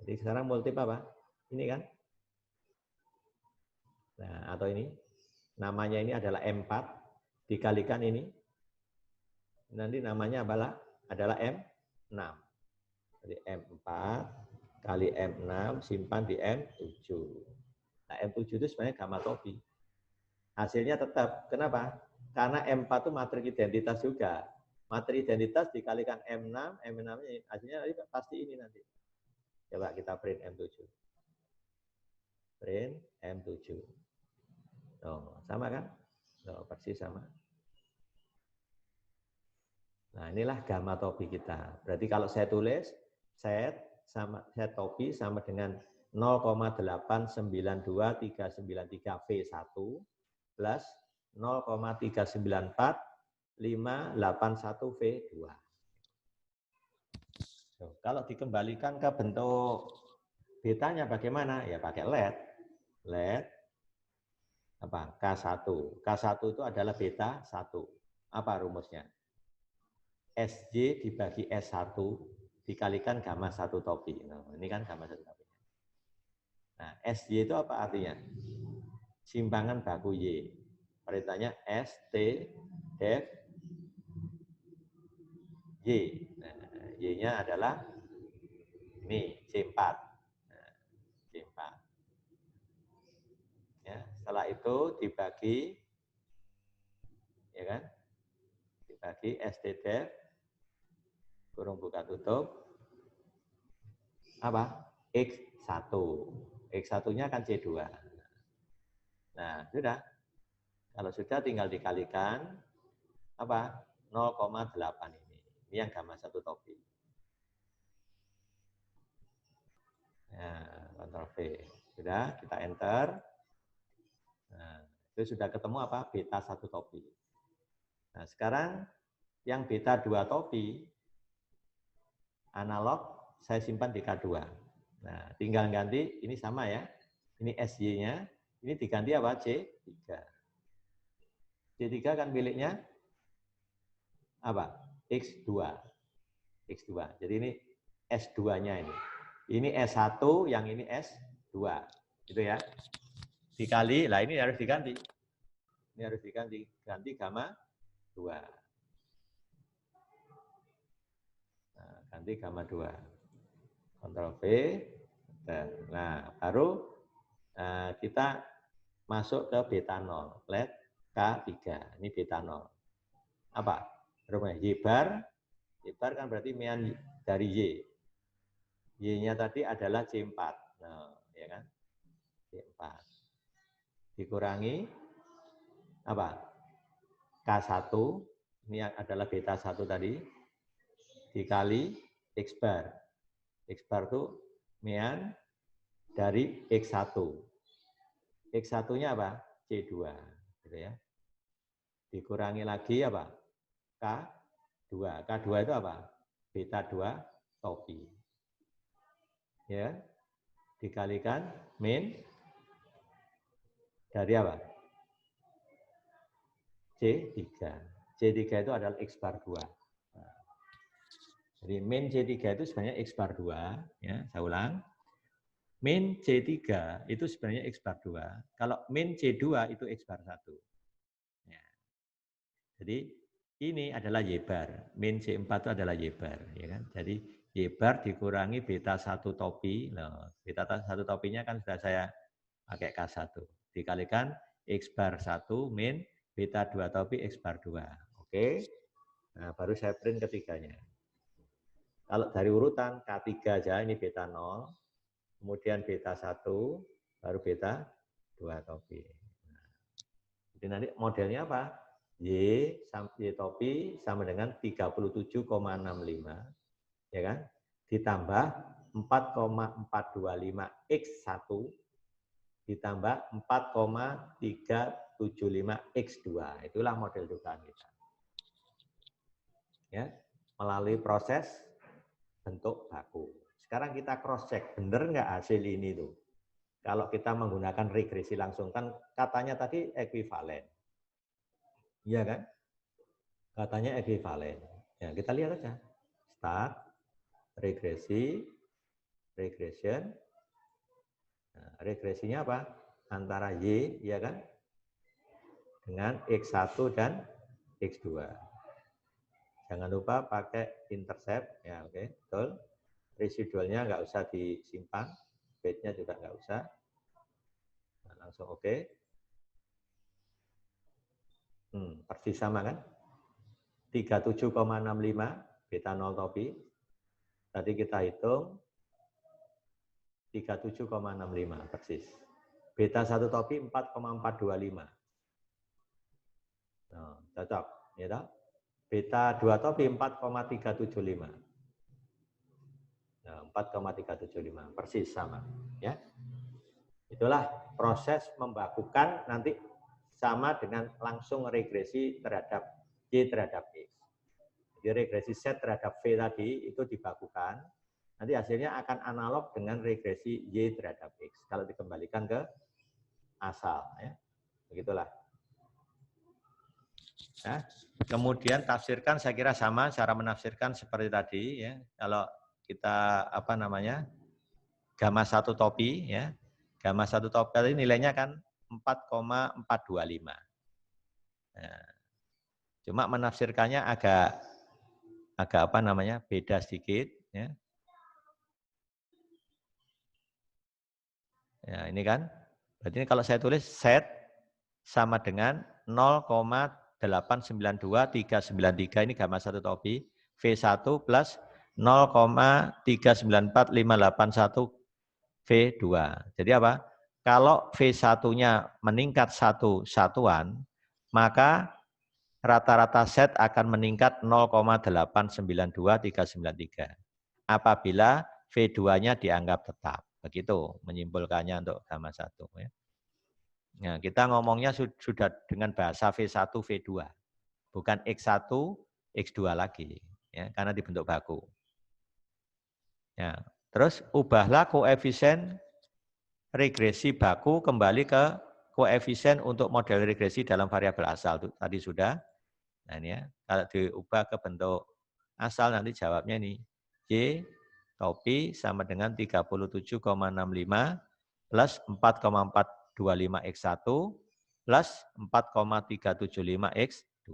Jadi sekarang multip apa? Ini kan? Nah, atau ini. Namanya ini adalah M4, dikalikan ini. Nanti namanya adalah M6. Jadi M4 kali M6 simpan di M7. Nah, M7 itu sebenarnya gamma topi. Hasilnya tetap. Kenapa? Karena M4 itu matrik identitas juga. Matrik identitas dikalikan M6, M6 hasilnya pasti ini nanti. Coba kita print M7. Print M7. Oh, sama kan? Oh, persis sama. Nah, inilah gamma topi kita. Berarti kalau saya tulis Z topi sama dengan 0,892393 V1 plus 0,394581 V2. Kalau dikembalikan ke bentuk betanya bagaimana? Ya pakai LED. LED apa? K1. K1 itu adalah beta 1. Apa rumusnya? SJ dibagi S1 dikalikan gamma 1 topi. Nah, ini kan gamma 1 topi. Nah, SJ itu apa artinya? Simpangan baku Y. Perintahnya ST def Y. Nah, Y-nya adalah ini C4. Nah, C4. Ya, setelah itu dibagi ya kan? Dibagi ST def kurung buka tutup apa? X1. X1-nya kan C2. Nah, sudah. Kalau sudah tinggal dikalikan apa? 0,8 ini. Ini yang gamma 1 topi. Nah, Ctrl V. Sudah, kita enter. Nah, itu sudah ketemu apa? Beta 1 topi. Nah, sekarang yang beta 2 topi analog saya simpan di K2. Nah, tinggal ganti ini sama ya. Ini SY-nya, ini diganti apa? C3. C3 kan miliknya apa? X2. X2. Jadi ini S2-nya ini. Ini S1, yang ini S2. Gitu ya. Dikali, lah ini harus diganti. Ini harus diganti. Ganti gamma 2. Nah, ganti gamma 2. Ctrl V. Nah, baru kita masuk ke beta 0. Let K3. Ini beta 0. Apa? Rumahnya Y bar. Y bar kan berarti mean dari Y. Y-nya tadi adalah C4. Nah, ya kan? C4. Dikurangi apa? K1. Ini yang adalah beta 1 tadi. Dikali X bar. X bar itu mean dari X1. X1-nya apa? C2. Gitu ya. Dikurangi lagi apa? K2. K2 itu apa? Beta 2 topi. Ya. Dikalikan min dari apa? C3. C3 itu adalah X bar 2. Nah, jadi min C3 itu sebenarnya X bar 2. Ya, saya ulang. Min C3 itu sebenarnya X bar 2. Kalau min C2 itu X bar 1. Ya. Jadi ini adalah Y bar. Min C4 itu adalah Y bar. Ya kan? Jadi Y bar dikurangi beta 1 topi. Nah, beta 1 topinya kan sudah saya pakai K1. Dikalikan X bar 1 min beta 2 topi X bar 2. Oke. Nah, baru saya print ketiganya. Kalau dari urutan K3 aja, ini beta 0, kemudian beta 1, baru beta 2 topi. Nah, jadi nanti modelnya apa? Y topi sama dengan 37,65, ya kan? Ditambah 4,425 X1 ditambah 4,375 X2. Itulah model dugaan kita. Ya, melalui proses bentuk baku. Sekarang kita cross check, benar nggak hasil ini tuh? Kalau kita menggunakan regresi langsung, kan katanya tadi ekuivalen. Iya kan? Katanya ekuivalen. Ya, kita lihat aja. Start, regresi, regression. Nah, regresinya apa? Antara Y, ya kan? Dengan X1 dan X2. Jangan lupa pakai intercept, ya oke, betul. Residualnya nggak usah disimpan, base-nya juga nggak usah. Nah, langsung oke. Persis sama kan? 37,65 beta 0 topi. Tadi kita hitung 37,65 persis. Beta 1 topi 4,425. Nah, cocok, ya toh? Beta 2 topi 4,375. Nah, 4,375 persis sama, ya. Itulah proses membakukan nanti sama dengan langsung regresi terhadap Y terhadap X. Jadi regresi Z terhadap V tadi itu dibakukan, nanti hasilnya akan analog dengan regresi Y terhadap X kalau dikembalikan ke asal, ya. Begitulah. Ya. Kemudian tafsirkan saya kira sama, cara menafsirkan seperti tadi, ya. Kalau kita apa namanya? Gamma 1 topi, ya. Gamma 1 topi tadi nilainya kan 4,425. Nah, cuma menafsirkannya agak apa namanya? Beda sedikit, ya. Ya, ini kan. Berarti ini kalau saya tulis Z sama dengan 0,892393 ini gamma 1 topi, V1 plus 0,39458 V2. Jadi apa? Kalau V1-nya meningkat satu satuan, maka rata-rata Z akan meningkat 0,892393. Apabila V2-nya dianggap tetap. Begitu menyimpulkannya untuk gamma 1. Ya. Nah, kita ngomongnya sudah dengan bahasa V1, V2. Bukan X1, X2 lagi. Ya, karena dibentuk baku. Ya. Terus ubahlah koefisien regresi baku kembali ke koefisien untuk model regresi dalam variabel asal. Tadi sudah. Nah, ini ya. Kalau diubah ke bentuk asal nanti jawabnya ini. Y topi sama dengan 37,65 plus 4,425 X1 plus 4,375 X2.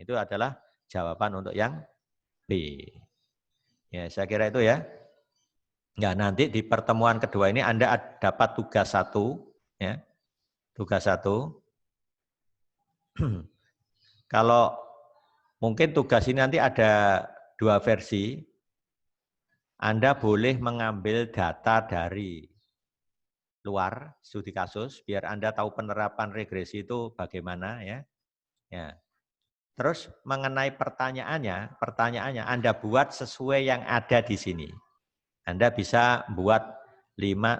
Itu adalah jawaban untuk yang B. Ya, saya kira itu ya. Ya, nanti di pertemuan kedua ini Anda dapat tugas 1. Ya, tugas 1. Kalau mungkin tugas ini nanti ada 2 versi. Anda boleh mengambil data dari luar studi kasus biar Anda tahu penerapan regresi itu bagaimana ya. Ya. Terus mengenai pertanyaannya Anda buat sesuai yang ada di sini. Anda bisa buat 5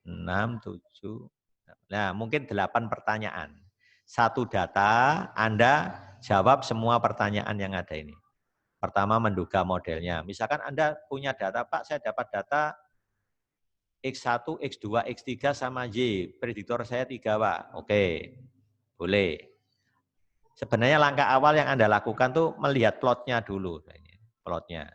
6 7 nah, mungkin 8 pertanyaan. Satu data Anda jawab semua pertanyaan yang ada ini. Pertama menduga modelnya. Misalkan Anda punya data, Pak, saya dapat data X1, X2, X3 sama Y. Prediktor saya 3, Pak. Oke, boleh. Sebenarnya langkah awal yang Anda lakukan tuh melihat plotnya dulu. Plotnya.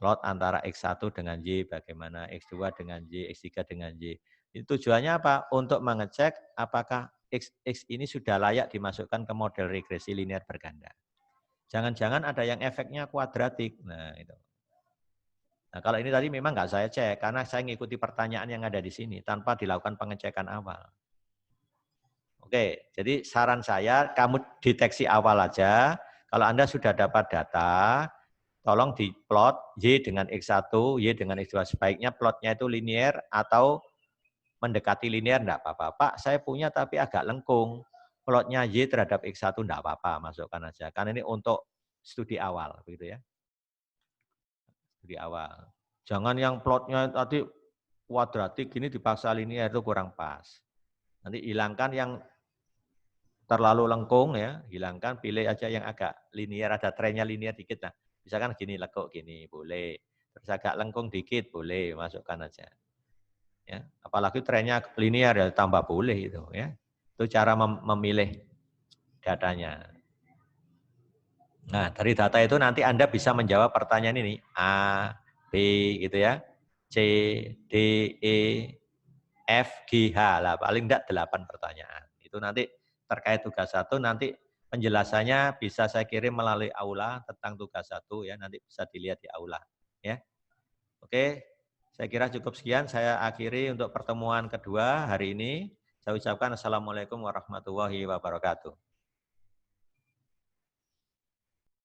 Plot antara X1 dengan Y, bagaimana X2 dengan Y, X3 dengan Y. Itu tujuannya apa? Untuk mengecek apakah X ini sudah layak dimasukkan ke model regresi linear berganda. Jangan-jangan ada yang efeknya kuadratik. Nah, itu. Nah, kalau ini tadi memang nggak saya cek, karena saya ngikuti pertanyaan yang ada di sini, tanpa dilakukan pengecekan awal. Oke, jadi saran saya kamu deteksi awal aja. Kalau Anda sudah dapat data, tolong diplot Y dengan X1, Y dengan X2. Sebaiknya plotnya itu linear atau mendekati linear, enggak apa-apa. Pak, saya punya tapi agak lengkung. Plotnya Y terhadap X1 enggak apa-apa, masukkan aja. Karena ini untuk studi awal, begitu ya. Studi awal. Jangan yang plotnya tadi kuadratik gini dipaksa linear, itu kurang pas. Nanti hilangkan yang terlalu lengkung ya, hilangkan, pilih aja yang agak linear, ada trennya linear dikit lah. Misalkan gini lekuk gini, boleh. Terus agak lengkung dikit, boleh, masukkan aja. Ya, apalagi trennya linear ya tambah boleh itu ya. Itu cara memilih datanya. Nah, dari data itu nanti Anda bisa menjawab pertanyaan ini A, B gitu ya. C, D, E, F, G, H lah paling enggak 8 pertanyaan. Itu nanti terkait tugas 1 nanti penjelasannya bisa saya kirim melalui aula tentang tugas 1 ya, nanti bisa dilihat di aula ya. Oke, saya kira cukup sekian. Saya akhiri untuk pertemuan kedua hari ini. Saya ucapkan Assalamualaikum warahmatullahi wabarakatuh.